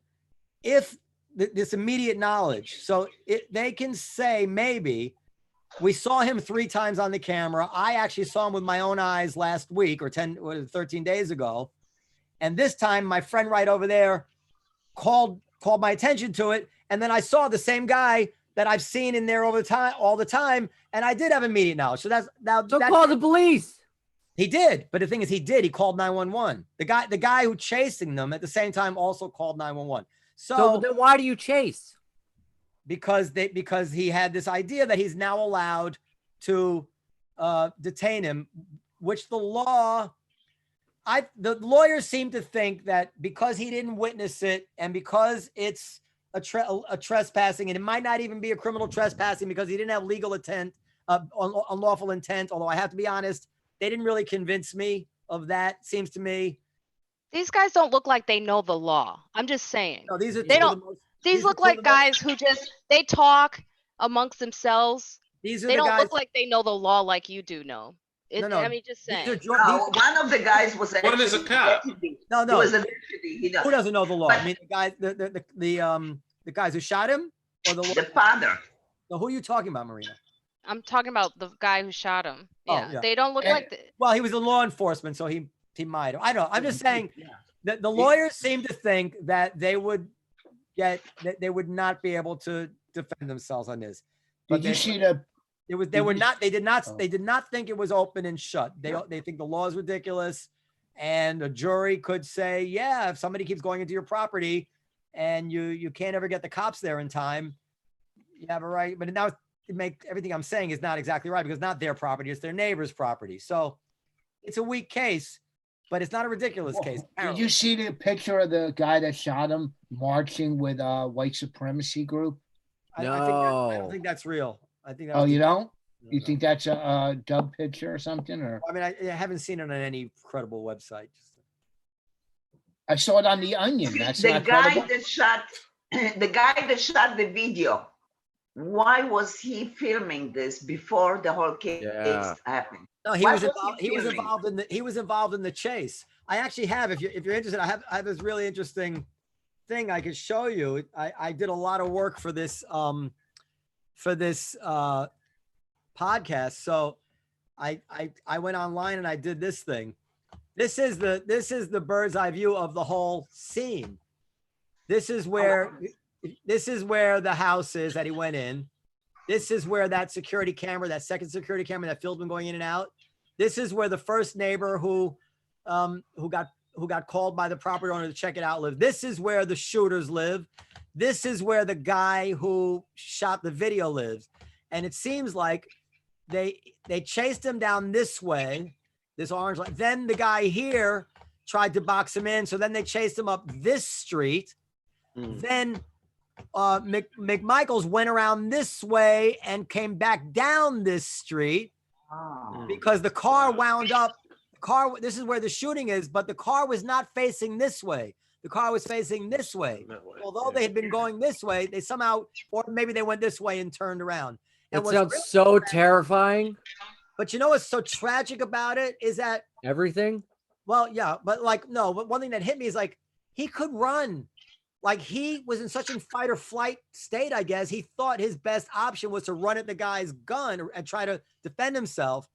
if this immediate knowledge, so they can say maybe we saw him 3 times on the camera. I actually saw him with my own eyes last week or 13 days ago. And this time my friend right over there called my attention to it. And then I saw the same guy that I've seen in there all the time. And I did have immediate knowledge. So that's Call the police. he did. But the thing is, he called 911. The guy who chasing them at the same time also called 911. So then why do you chase? because he had this idea that he's now allowed to detain him, which the lawyers seem to think that because he didn't witness it and because it's a trespassing, and it might not even be a criminal trespassing because he didn't have legal intent, unlawful intent. Although I have to be honest, they didn't really convince me of that. Seems to me. These guys don't look like they know the law. I'm just saying. No, these are They don't. These look like guys who just they talk amongst themselves. These are they the don't guys, look like they know the law like you do. No. No. I mean, just saying. One of the guys was actually One is a cop. No. He was a deputy. Who doesn't know the law? But- I mean, the guys who shot him, or The father. No, who are you talking about, Marina? I'm talking about the guy who shot him. Oh, Yeah, yeah. they don't look And- like. Well, he was in law enforcement, so he might have. I don't know. I'm just saying that the lawyers seem to think that they would not be able to defend themselves on this. Did you see the? They did not think it was open and shut. They think the law is ridiculous, and a jury could say, yeah, if somebody keeps going into your property and you can't ever get the cops there in time, you have a right. But now everything I'm saying is not exactly right, because it's not their property, it's their neighbor's property. So it's a weak case, but it's not a ridiculous case. Did apparently. you see the picture of the guy that shot him marching with a white supremacy group? I don't think that's real. I think. Oh, you don't? No, You no. think that's a dub picture or something? Or I mean, I haven't seen it on any credible website. I saw it on the Onion. That's The not guy credible. that shot the video. Why was he filming this before the whole case Yeah. happened? No, Why was he filming? he was involved in the chase. I actually have, if you're interested, I have this really interesting thing I could show you. I did a lot of work for this podcast. So I went online and I did this thing. This is the bird's eye view of the whole scene. This is where the house is that he went in. This is where that security camera, that second security camera that filmed him going in and out. This is where the first neighbor who got called by the property owner to check it out lived. This is where the shooters live. This is where the guy who shot the video lives. And it seems like they chased him down this way, this orange line. Then the guy here tried to box him in. So then they chased him up this street. Then McMichaels went around this way and came back down this street because the car wound up. This is where the shooting is, but the car was not facing this way. The car was facing this way. Although they had been going this way, they somehow, or maybe they went this way and turned around. And That sounds so terrifying. But you know what's so tragic about it is that Everything. Well, yeah, but but one thing that hit me is like he could run. Like he was in such a fight or flight state, I guess. He thought his best option was to run at the guy's gun and try to defend himself,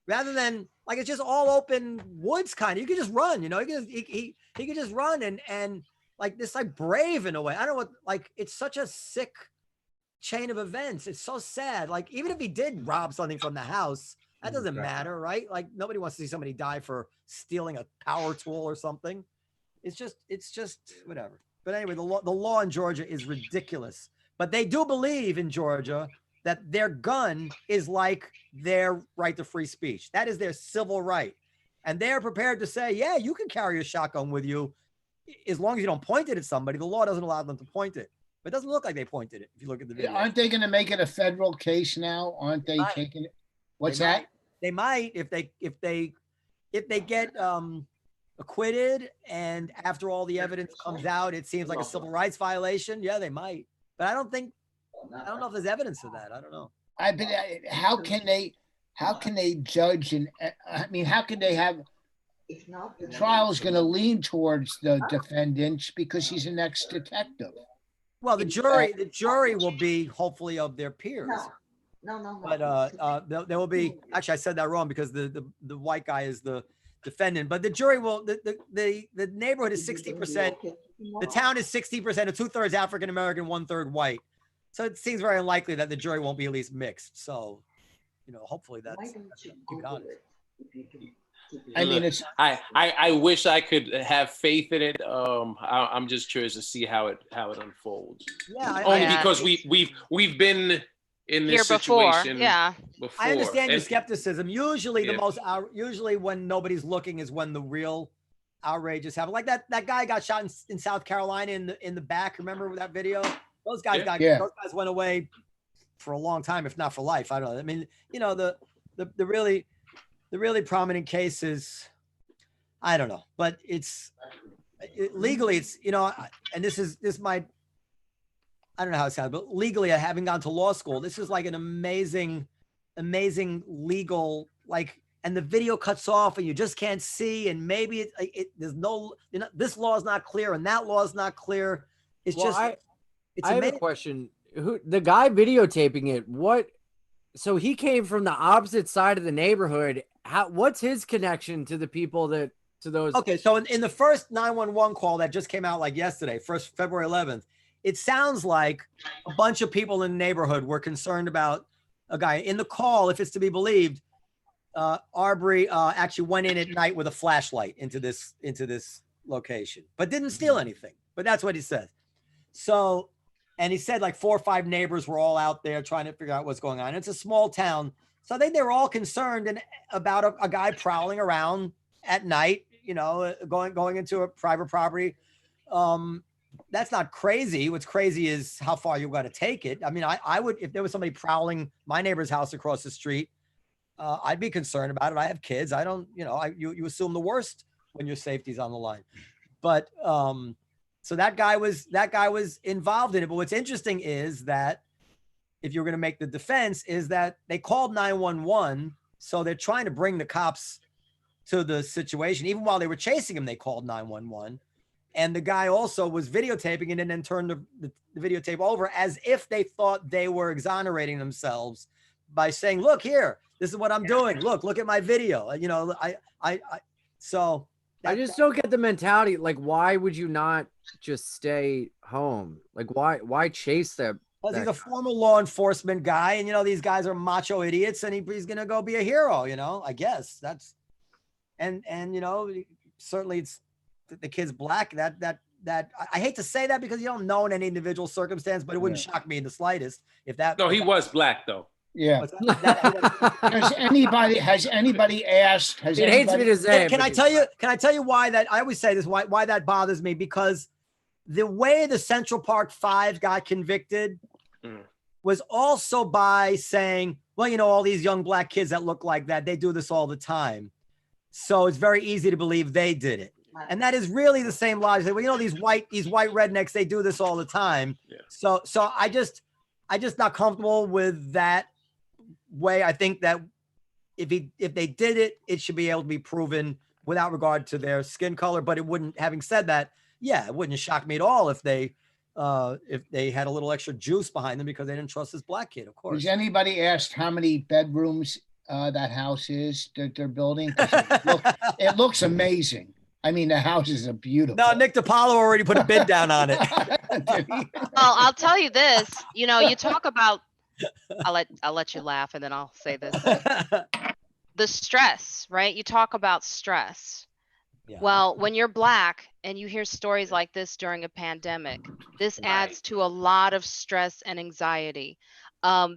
rather than like it's just all open woods kind of. You could just run, he could just run and like this, like brave in a way. I don't know what, like it's such a sick chain of events. It's so sad. Like even if he did rob something from the house, that doesn't matter, right? Like nobody wants to see somebody die for stealing a power tool or something. It's just whatever. But anyway, the law in Georgia is ridiculous. But they do believe in Georgia that their gun is like their right to free speech. That is their civil right. And they're prepared to say, yeah, you can carry a shotgun with you as long as you don't point it at somebody. The law doesn't allow them to point it. But it doesn't look like they pointed it if you look at the video. Aren't they going to make it a federal case now? Aren't they taking it? What's that? They might if they get acquitted, and after all the evidence comes out, it seems like a civil rights violation. Yeah, they might, but I don't know if there's evidence of that. I don't know. How can they judge? And I mean, how can they have? The trial is going to lean towards the defendants because he's an ex-detective. Well, the jury will be hopefully of their peers. No. But there will be. Actually, I said that wrong because the white guy is the defendant. But the jury will. The neighborhood is 60%. The town is 60%, or 2/3 African American, 1/3 white. So it seems very unlikely that the jury won't be at least mixed. So, hopefully that's keep it honest. I mean, it's. I wish I could have faith in it. I'm just curious to see how it unfolds. Yeah, Only because we've been in this Here before, situation. yeah. before. I understand your And- skepticism. Usually Yeah. usually when nobody's looking is when the real outrages happen. Like that guy got shot in South Carolina in the back. Remember that video? Those guys Yeah. those guys went away for a long time, if not for life. I don't know. I mean, you know, the really prominent cases, I don't know, but legally it's, you know, and this might, I don't know how it sounds, but legally, having gone to law school, this is like an amazing legal, like, and the video cuts off and you just can't see. And maybe there's no, you know, this law is not clear and that law is not clear. It's Well, just, I it's have a amazing. question. Who the guy videotaping it? What? So he came from the opposite side of the neighborhood. What's his connection to the people to those? Okay, so in the first 911 call that just came out like yesterday, first February 11th, it sounds like a bunch of people in the neighborhood were concerned about a guy. In the call, if it's to be believed, Arbery actually went in at night with a flashlight into this location, but didn't steal anything. But that's what he said. So, and he said like 4 or 5 neighbors were all out there trying to figure out what's going on. It's a small town, so I think they were all concerned about a guy prowling around at night, you know, going into a private property. That's not crazy. What's crazy is how far you got to take it. I mean, I would, if there was somebody prowling my neighbor's house across the street, I'd be concerned about it. I have kids. I don't, you know, you assume the worst when your safety's on the line. But so that guy was involved in it. But what's interesting is that if you're going to make the defense, is that they called 911, so they're trying to bring the cops to the situation. Even while they were chasing him, they called 911. And the guy also was videotaping it and then turned the videotape over as if they thought they were exonerating themselves by saying, look here, this is what I'm doing. Look at my video. You know, so I just don't get the mentality. Like, why would you not just stay home? Like, why chase them? Because he's a former law enforcement guy, and you know, these guys are macho idiots, and he's gonna go be a hero, you know, I guess that's, and you know, certainly it's the kid's black. That I hate to say that because you don't know in any individual circumstance, but it wouldn't shock me in the slightest if that. No, he was black though. Yeah. Has anybody asked? It hates me to say. Can I tell you why that? I always say this. Why that bothers me, because the way the Central Park 5 got convicted was also by saying, well, you know, all these young black kids that look like that, they do this all the time, so it's very easy to believe they did it. And that is really the same logic. Well, you know, these white rednecks, they do this all the time. Yeah. So I just not comfortable with that way. I think that if they did it, it should be able to be proven without regard to their skin color. But it wouldn't. Having said that, yeah, it wouldn't shock me at all if they had a little extra juice behind them because they didn't trust this black kid. Of course. Has anybody asked how many bedrooms that house is that they're building? It looks amazing. I mean, the houses are beautiful. No, Nick DiPaolo already put a bid down on it. Well, I'll tell you this. You know, you talk about. I'll let you laugh, and then I'll say this. The stress, right? You talk about stress. Yeah. Well, when you're black and you hear stories like this during a pandemic, this adds to a lot of stress and anxiety.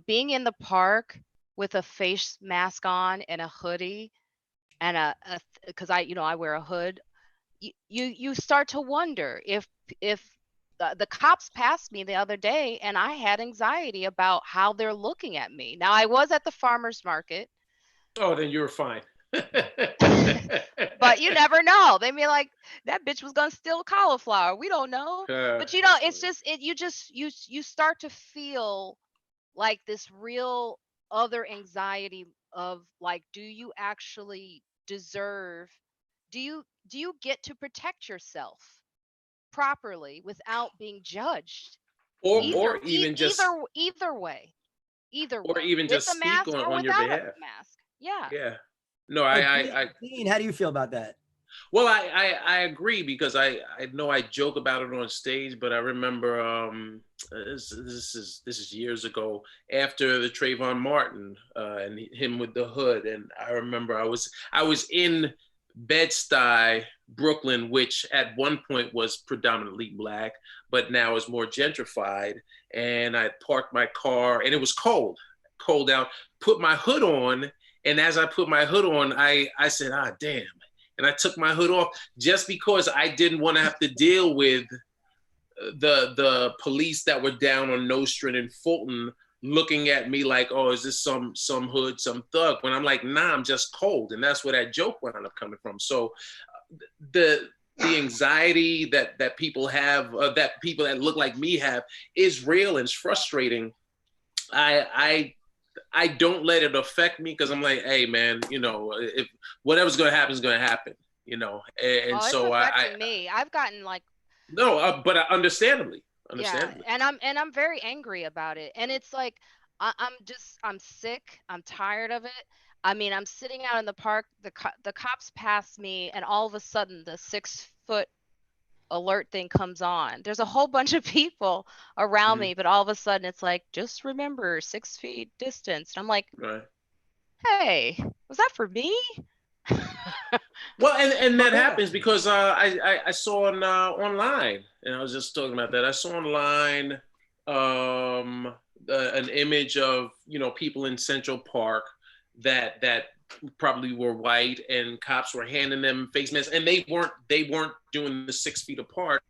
Being in the park with a face mask on and a hoodie, and because I wear a hood. You start to wonder if the cops passed me the other day and I had anxiety about how they're looking at me. Now, I was at the farmer's market. Oh, then you were fine. But you never know. They may like, that bitch was going to steal cauliflower. We don't know. But you know, it's just, you start to feel like this real other anxiety of like, do you actually deserve, do you get to protect yourself properly without being judged, or even just either way, or even just speak on your behalf. Yeah. No, Dean, how do you feel about that? Well, I agree, because I know I joke about it on stage, but I remember this is years ago, after the Trayvon Martin and him with the hood, and I remember I was in Bed-Stuy, Brooklyn, which at one point was predominantly black, but now is more gentrified. And I parked my car, and it was cold pole down, put my hood on. And as I put my hood on, I said, ah, damn. And I took my hood off just because I didn't want to have to deal with the police that were down on Nostrand and Fulton looking at me like, oh, is this some hood, some thug? When I'm like, nah, I'm just cold. And that's where that joke wound up coming from. So the anxiety that people have, that people that look like me have, is real and it's frustrating. I don't let it affect me because I'm like, hey man, you know, if whatever's gonna happen is gonna happen, you know. And so it's affecting me. I've gotten like but understandably. yeah, and I'm very angry about it. And it's like I'm sick. I'm tired of it. I mean, I'm sitting out in the park. The cops pass me, and all of a sudden, the 6-foot alert thing comes on. There's a whole bunch of people around me, but all of a sudden, it's like, just remember 6 feet distance. And I'm like, right. Hey, was that for me? Well, and that happens because I saw online, and I was just talking about that. I saw online an image of, you know, people in Central Park that probably were white, and cops were handing them face masks, and they weren't doing the 6 feet apart.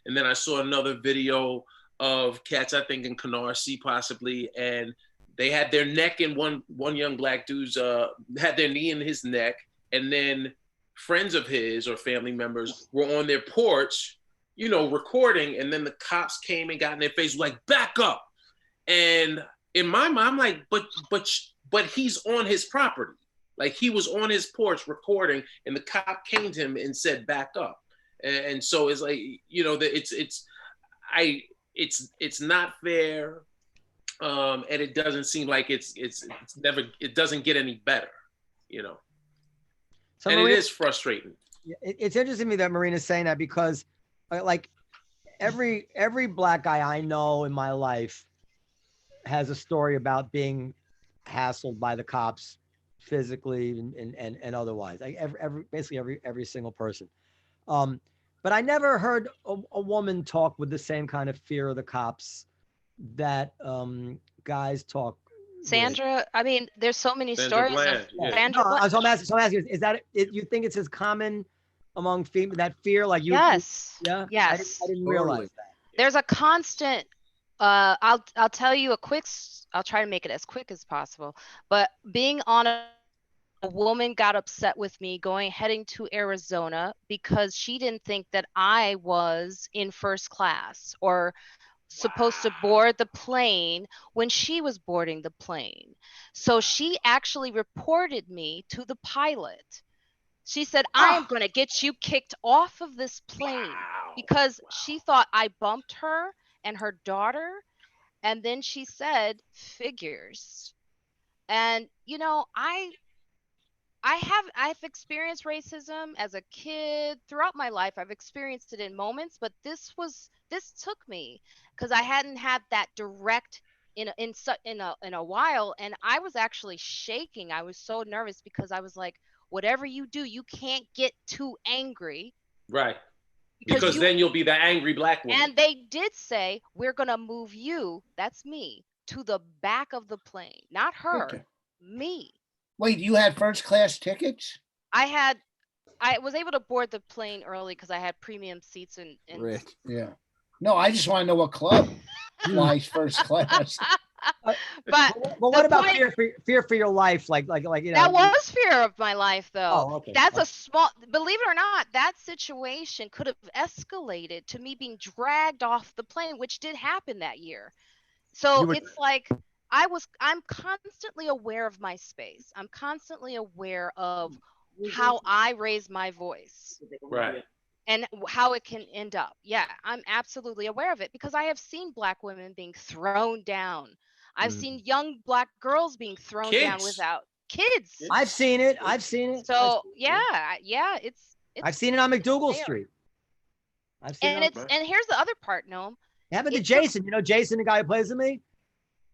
And then I saw another video of cats, I think in Canarsie possibly, and they had their neck in one young black dude's had their knee in his neck, and then friends of his or family members were on their porch, you know, recording, and then the cops came and got in their face like, back up. And in my mind, I'm like, but he's on his property. Like, he was on his porch recording, and the cop came to him and said, back up. And so it's like, you know, it's not fair. And it doesn't seem like it doesn't get any better, you know. So and Marina, it is frustrating. It's interesting to me that Marina's saying that, because like every black guy I know in my life has a story about being hassled by the cops physically and otherwise. Like basically every single person. But I never heard a woman talk with the same kind of fear of the cops that guys talk. Sandra, with. I mean, there's so many Sandra stories Bland, of yeah. Sandra Bland. So I'm asking, is that you think it's as common among female, that fear? Like you? Yes. Yeah. Yes. I didn't realize that. There's a constant. I'll tell you I'll try to make it as quick as possible. But being on a woman got upset with me heading to Arizona because she didn't think that I was in first class or supposed to board the plane when she was boarding the plane. So she actually reported me to the pilot. She said, I am going to get you kicked off of this plane because she thought I bumped her and her daughter. And then she said, figures. And, you know, I've experienced racism as a kid throughout my life. I've experienced it in moments, but this took me because I hadn't had that direct in a while, and I was actually shaking. I was so nervous because I was like, whatever you do, you can't get too angry. Right. Because then you'll be the angry black woman. And they did say, we're gonna move you, that's me, to the back of the plane. Not her, me. Wait, you had first class tickets? I was able to board the plane early because I had premium seats and Rich. Yeah. No, I just want to know what club flies first class. But what about fear for your life? Like you know. That was fear of my life, though. Oh, okay. That's a small. Believe it or not, that situation could have escalated to me being dragged off the plane, which did happen that year. So it's like I'm constantly aware of my space. I'm constantly aware of how I raise my voice. Right. And how it can end up. Yeah, I'm absolutely aware of it because I have seen black women being thrown down. I've seen young black girls being thrown down without kids. I've seen it. So yeah, it's I've seen it on McDougal Street. And here's the other part, Noam. It happened to Jason. You know Jason, the guy who plays with me.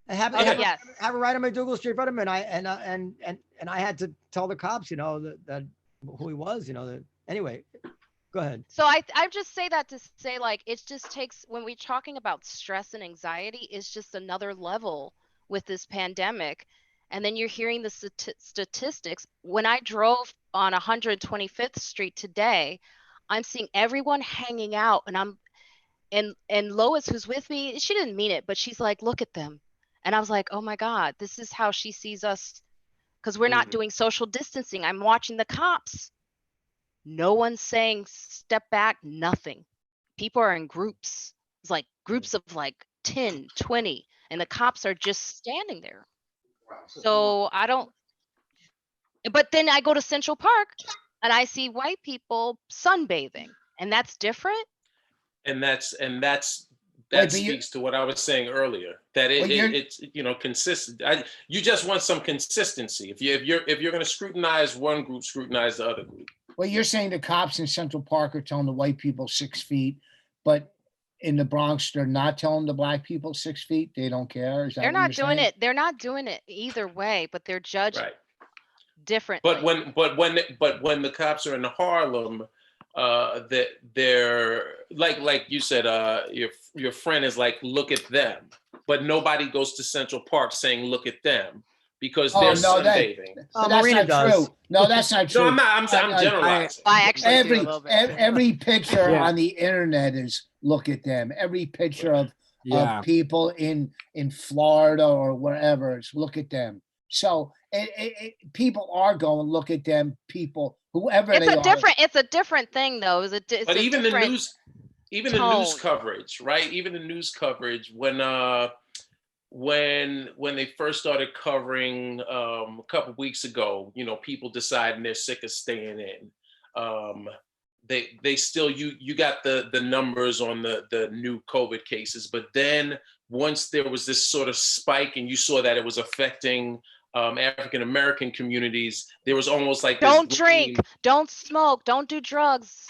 Have a ride on McDougal Street in front of him, and I had to tell the cops, you know, that who he was, you know. Anyway. Go ahead. So I just say that to say, like, it just takes, when we're talking about stress and anxiety, it's just another level with this pandemic. And then you're hearing the statistics. When I drove on 125th Street today, I'm seeing everyone hanging out, and Lois, who's with me, she didn't mean it, but she's like, look at them. And I was like, oh my God, this is how she sees us, because we're not doing social distancing. I'm watching the cops. No one's saying step back, nothing. People are in groups. It's like groups of like 10, 20, and the cops are just standing there. So I don't, but then I go to Central Park and I see white people sunbathing, and that's different. And that Wait, speaks to what I was saying earlier, that it's consistent. You just want some consistency. If you're going to scrutinize one group, scrutinize the other group. Well, you're saying the cops in Central Park are telling the white people 6 feet, but in the Bronx, they're not telling the black people 6 feet. They don't care. Is that They're what not you're doing saying? it. They're not doing it either way, but they're judged differently. But when the cops are in Harlem, that they're like you said, your friend is like, look at them, but nobody goes to Central Park saying look at them, because they're sunbathing. That's Marina not true. No, that's not true. No, I'm generalizing. I actually do a little bit. Every picture on the internet is look at them. Every picture of people in Florida or wherever is look at them. So people are going look at them. People, whoever it's they a are. different. It's a different thing, though. But even the news, the news coverage, right? Even the news coverage when they first started covering a couple of weeks ago, people deciding they're sick of staying in. They still, you got the numbers on the new COVID cases, but then once there was this sort of spike and you saw that it was affecting African American communities, there was almost like don't drink, don't smoke, don't do drugs.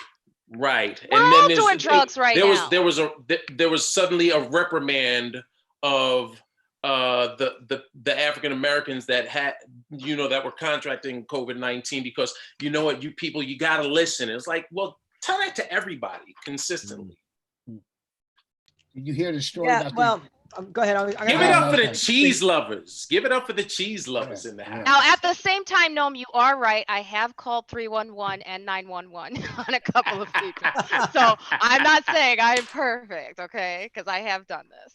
Right. We're all doing drugs right now. There was suddenly a reprimand of the African Americans that had, that were contracting COVID-19, because you people, you got to listen. It's like, well, tell that to everybody consistently. Did you hear the story? Yeah, about go ahead. Give it up for the cheese lovers. Give it up for the cheese lovers in the house. Now, at the same time, Noam, you are right. I have called 311 and 911 on a couple of people. So I'm not saying I'm perfect, okay? Because I have done this.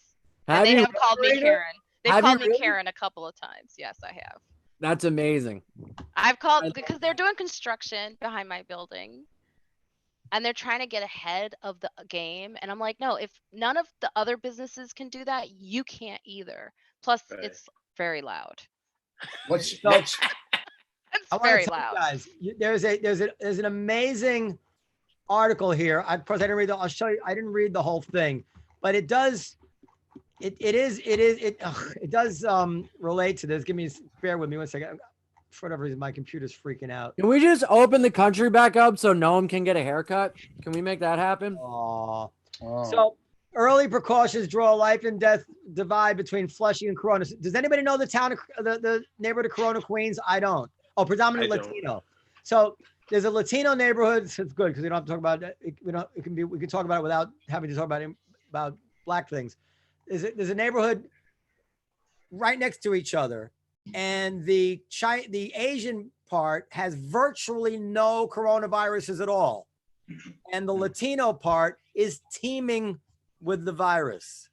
And they have called me Karen. They've called me Karen a couple of times. Yes, I have. That's amazing. I've called because they're doing construction behind my building. And they're trying to get ahead of the game. And I'm like, no, if none of the other businesses can do that, you can't either. Plus, it's very loud. It's very loud. Guys, there's an amazing article here. Of course, I didn't read I'll show you. I didn't read the whole thing, but it does. It does relate to this. Bear with me 1 second. For whatever reason, my computer's freaking out. Can we just open the country back up so Noam can get a haircut? Can we make that happen? So early precautions draw a life and death divide between Flushing and Corona. Does anybody know the neighborhood of Corona, Queens? I don't. Oh, predominantly Latino. So there's a Latino neighborhood. It's good because we don't have to talk about it. We can talk about it without having to talk about black things. There's a neighborhood right next to each other. And the Asian part has virtually no coronaviruses at all. And the Latino part is teeming with the virus.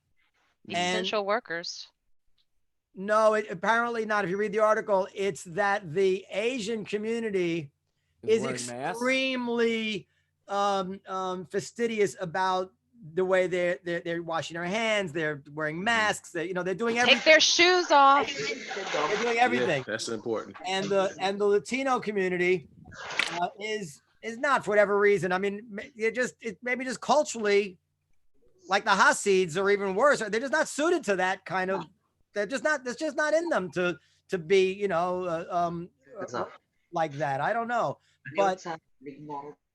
Essential workers. No, apparently not. If you read the article, it's that the Asian community is extremely fastidious about the way they're washing their hands, they're wearing masks, they're doing everything. Take their shoes off. They're doing everything. Yeah, that's important. And the Latino community is not, for whatever reason. I mean, maybe just culturally, like the Hasids, or even worse, they're just not suited to that kind of. It's just not in them to be like that. I don't know, but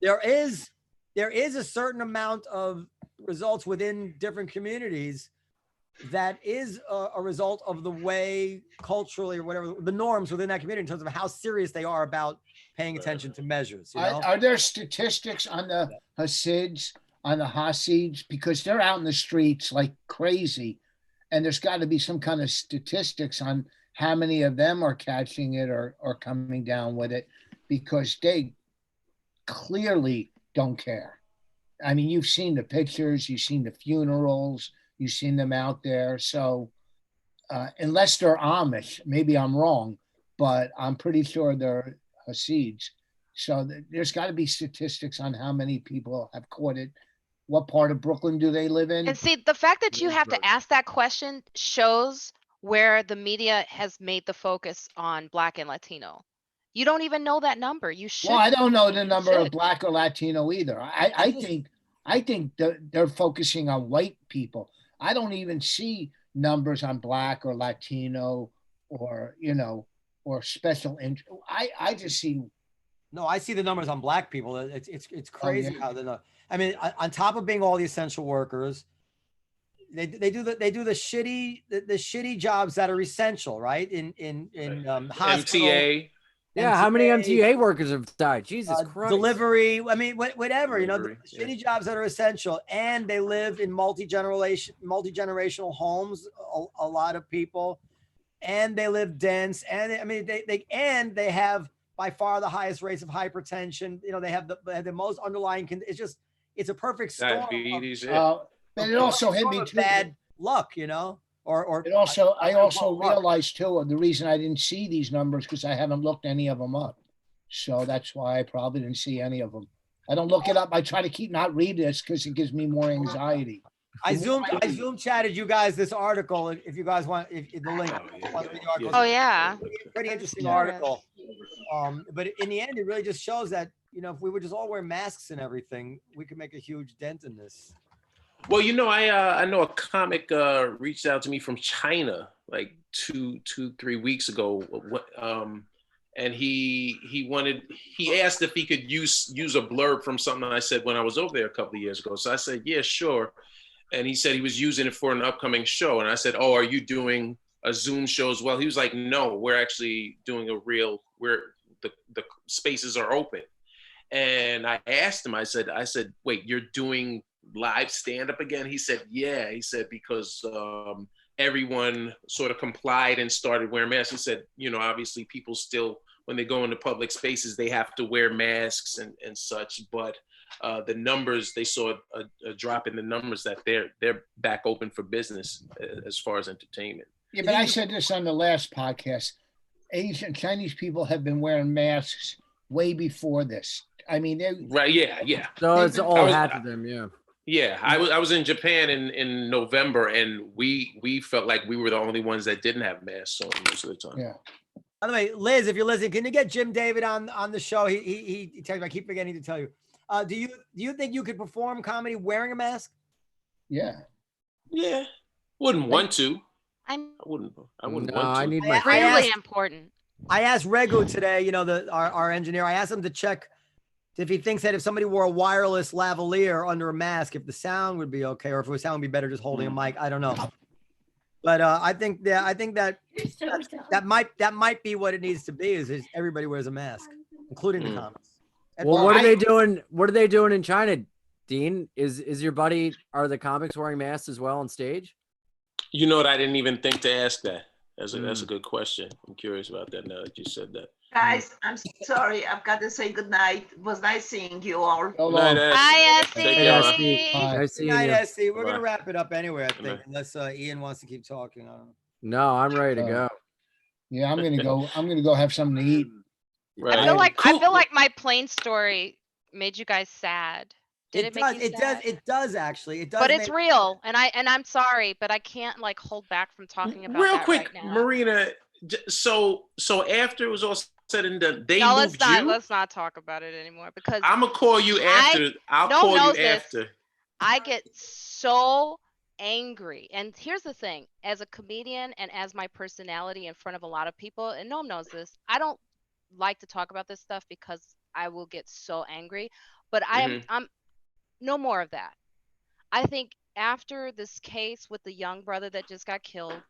there is a certain amount of results within different communities that is a result of the way culturally or whatever the norms within that community in terms of how serious they are about paying attention to measures. Are there statistics on the Hasids, on the Hasids, because they're out in the streets like crazy, And there's got to be some kind of statistics on how many of them are catching it or coming down with it, because they clearly don't care. I mean, you've seen the pictures, you've seen the funerals, you've seen them out there. So unless they're Amish, maybe I'm wrong, but I'm pretty sure they're Hasids. So there's got to be statistics on how many people have caught it. What part of Brooklyn do they live in? And see, the fact that you have to Williamsburg. ask that question shows where the media has made the focus on Black and Latino. You don't even know that number. You should. Well, I don't know the number of should. Black or Latino either. I think they're focusing on white people. I don't even see numbers on Black or Latino or or special interest. I just see. No, I see the numbers on Black people. It's crazy yeah. how they're. I mean, on top of being all the essential workers, they do the shitty jobs that are essential, right? In hospital. MTA. Yeah, how many MTA workers have died? Jesus Christ. Delivery. I mean, whatever. Delivery, The shitty jobs that are essential, and they live in multi-generational homes. A lot of people, and they live dense, and they have by far the highest rates of hypertension. They have the most underlying. It's a perfect storm. Diabetes. But it also hit me too. Bad luck, or it also I also realized too, the reason I didn't see these numbers because I haven't looked any of them up. So that's why I probably didn't see any of them. I don't look it up. I try to keep not read this because it gives me more anxiety. I Zoom chatted you guys this article. If you guys want, if the link. Oh yeah. Pretty interesting article. But in the end, it really just shows that if we would just all wear masks and everything, we could make a huge dent in this. Well, I know a comic reached out to me from China like 2-3 weeks ago. And he asked if he could use a blurb from something I said when I was over there a couple of years ago. So I said, yeah, sure. And he said he was using it for an upcoming show. And I said, oh, are you doing a Zoom show as well? He was like, no, we're actually doing where the spaces are open. And I asked him, I said, wait, you're doing live stand-up again? He said, yeah. He said, because everyone sort of complied and started wearing masks. He said, obviously people still, when they go into public spaces, they have to wear masks and such. But the numbers, they saw a drop in the numbers that they're back open for business as far as entertainment. Yeah, but I said this on the last podcast. Asian Chinese people have been wearing masks way before this. I mean, right? Yeah. So it's all half of them, yeah. Yeah, I was in Japan in November, and we felt like we were the only ones that didn't have masks on most of the time. Yeah. By the way, Liz, if you're listening, can you get Jim David on the show? He tells me, I keep forgetting to tell you. Do you think you could perform comedy wearing a mask? Yeah. Yeah. Wouldn't want to. I wouldn't want to. I need my. really important. I asked Regu today, our engineer. I asked him to check if he thinks that if somebody wore a wireless lavalier under a mask, if the sound would be okay, or if the sound would be better just holding a mic. I don't know. But I think that might be what it needs to be. Is everybody wears a mask, including the comics. Well, what are they doing? What are they doing in China, Dean? Is your buddy? Are the comics wearing masks as well on stage? You know what? I didn't even think to ask that. That's a good question. I'm curious about that now that you said that. Guys, I'm sorry. I've got to say good night. It was nice seeing you all. Good night, Hi, Estee. Take care. Estee. Nice seeing Good night, you. Estee. We're Bye. gonna wrap it up anyway, I think, Bye. unless Ian wants to keep talking. I don't know. No, I'm ready to go. Yeah, I'm gonna go have something to eat. Right. I feel like my plane story made you guys sad. Did it make you sad? It does actually. It does. But it's real, and I'm sorry, but I can't hold back from talking about Real that quick, right now. Marina. So after it was all said and done, they No, moved let's not talk about it anymore because I'm gonna call you after. I'll call you after. I get so angry. And here's the thing, as a comedian and as my personality in front of a lot of people, and Noam knows this, I don't like to talk about this stuff because I will get so angry. But I'm no more of that. I think after this case with the young brother that just got killed,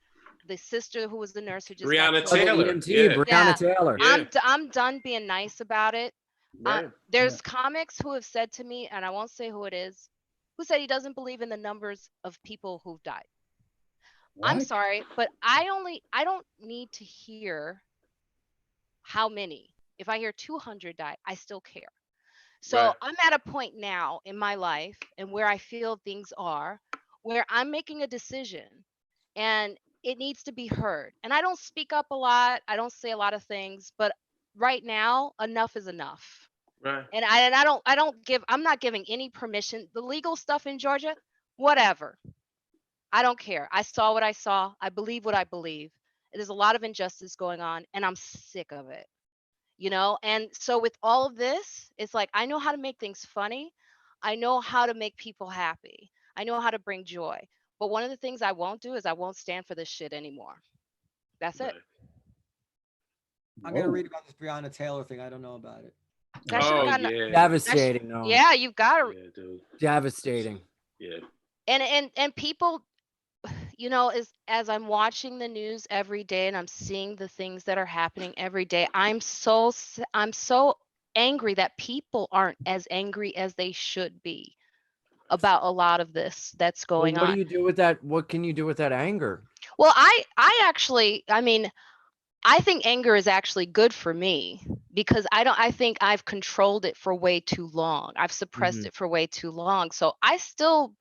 the sister who was the nurse who just Breonna got killed, Taylor. Breonna Taylor. I'm done being nice about it. Right. There's comics who have said to me, and I won't say who it is, who said he doesn't believe in the numbers of people who've died. I'm What? sorry, but I don't need to hear how many. If I hear 200 die, I still care. So Right. I'm at a point now in my life and where I feel things are, where I'm making a decision and it needs to be heard. And I don't speak up a lot. I don't say a lot of things, but right now, enough is enough. Right. And I'm not giving any permission. The legal stuff in Georgia, whatever. I don't care. I saw what I saw. I believe what I believe. There's a lot of injustice going on and I'm sick of it. And so with all of this, it's like I know how to make things funny. I know how to make people happy. I know how to bring joy. But one of the things I won't do is I won't stand for this shit anymore. That's it. Right. I'm gonna Whoa. read about this Breonna Taylor thing. I don't know about it. That shit Oh got yeah. Devastating. No. yeah, you've got to. Yeah, dude. Devastating. Yeah. And people, as I'm watching the news every day and I'm seeing the things that are happening every day, I'm so angry that people aren't as angry as they should be about a lot of this that's Well, going what on. do you do with that? What can you do with that anger? Well, I think anger is actually good for me because I think I've controlled it for way too long. I've suppressed it for way too long. So I still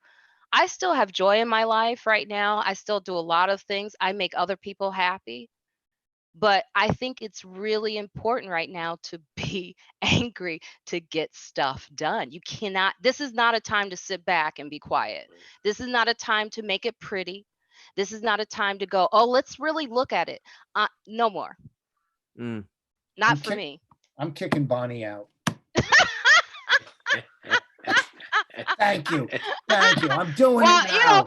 have joy in my life right now. I still do a lot of things. I make other people happy. But I think it's really important right now to be angry to get stuff done. This is not a time to sit back and be quiet. This is not a time to make it pretty. This is not a time to go, oh, let's really look at it. No more. Mm. Not for me. I'm kicking Bonnie out. Thank you. I'm doing Well, it now.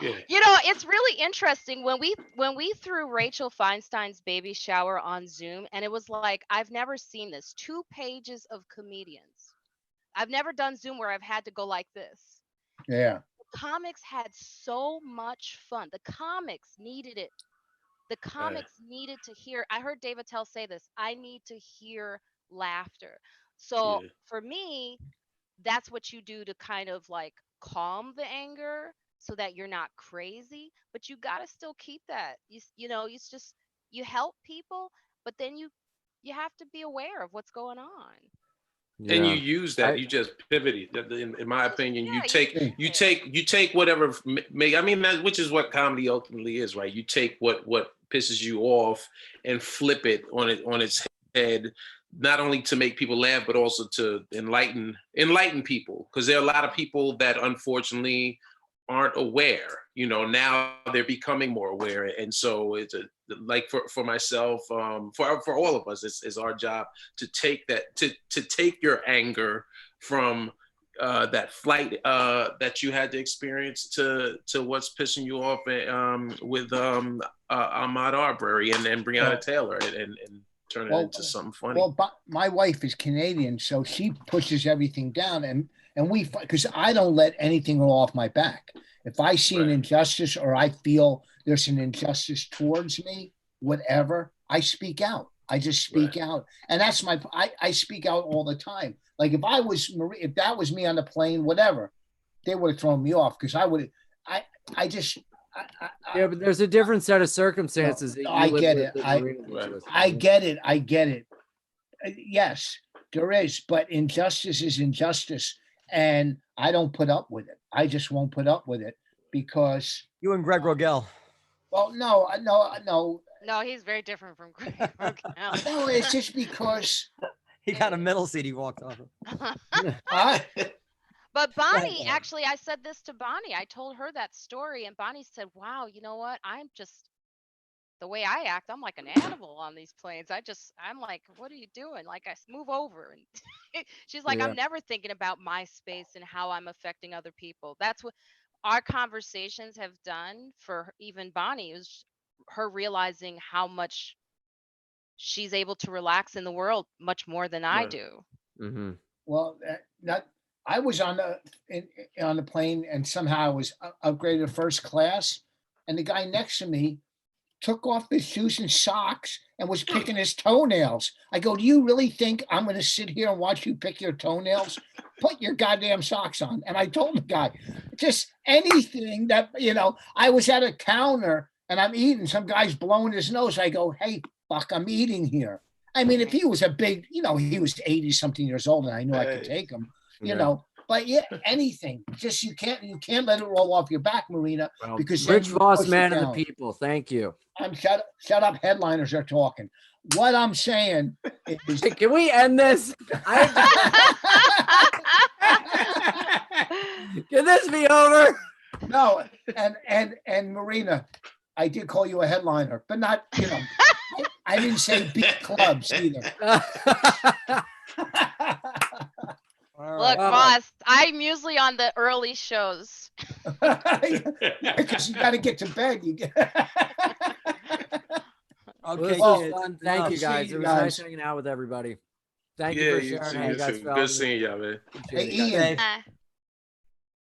it's really interesting when we threw Rachel Feinstein's baby shower on Zoom, and it was like, I've never seen this. 2 pages of comedians. I've never done Zoom where I've had to go like this. Yeah. The comics had so much fun. The comics needed it. The comics needed to hear. I heard Dave Attell say this. I need to hear laughter. So for me, that's what you do to kind of like calm the anger so that you're not crazy, but you got to still keep that. It's just, you help people, but then you have to be aware of what's going on. Yeah. And you use that. You just pivoted. In my opinion, Yeah, you take whatever. Which is what comedy ultimately is, right? You take what pisses you off and flip it on its head, not only to make people laugh, but also to enlighten people. Because there are a lot of people that unfortunately aren't aware. Now they're becoming more aware, and so it's like for myself, for all of us, it's our job to take that, to take your anger from that flight that you had to experience to what's pissing you off with Ahmaud Arbery and Breonna Taylor and turn it into something funny. Well, my wife is Canadian, so she pushes everything down, and we, because I don't let anything roll off my back. If I see an injustice or I feel there's an injustice towards me, whatever, I speak out. I just speak out, and that's I speak out all the time. Like if that was me on the plane, whatever, they would have thrown me off because yeah, but there's a different set of circumstances. I get it. I get it. Yes, there is, but injustice is injustice, and I don't put up with it. I just won't put up with it because you and Greg Rogel. Well, no. No, he's very different from Greg Rogel. No, it's just because he got a middle seat. He walked off. But Bonnie, actually, I said this to Bonnie. I told her that story, and Bonnie said, wow, you know what? The way I act, I'm like an animal on these planes. I'm like, what are you doing? Like, I move over. And she's like, I'm never thinking about my space and how I'm affecting other people. That's what our conversations have done for even Bonnie, is her realizing how much she's able to relax in the world much more than I do. Mm-hmm. Well, I was on the plane, and somehow I was upgraded to first class, and the guy next to me took off his shoes and socks and was picking his toenails. I go, do you really think I'm going to sit here and watch you pick your toenails? Put your goddamn socks on. And I told the guy, just anything that, I was at a counter and I'm eating. Some guy's blowing his nose. I go, hey, fuck, I'm eating here. I mean, if he was a big, he was 80 something years old and I knew I could take him, but yeah, anything. Just you can't let it roll off your back, Marina, Well, because then Rich you Voss, push it man of the down. people. Thank you. Shut up, headliners are talking. What I'm saying is, Hey, can we end this? Can this be over? no, and Marina, I did call you a headliner, but not, I didn't say beat clubs either. Look, boss, I'm usually on the early shows. Because you got to get to bed. Okay, Well, fun. Thank you guys. see It you was guys. nice hanging out with everybody. Thank you Yeah, for you sharing too. how you guys felt. Good seeing y'all, man. Appreciate Hey, it, guys. Ian.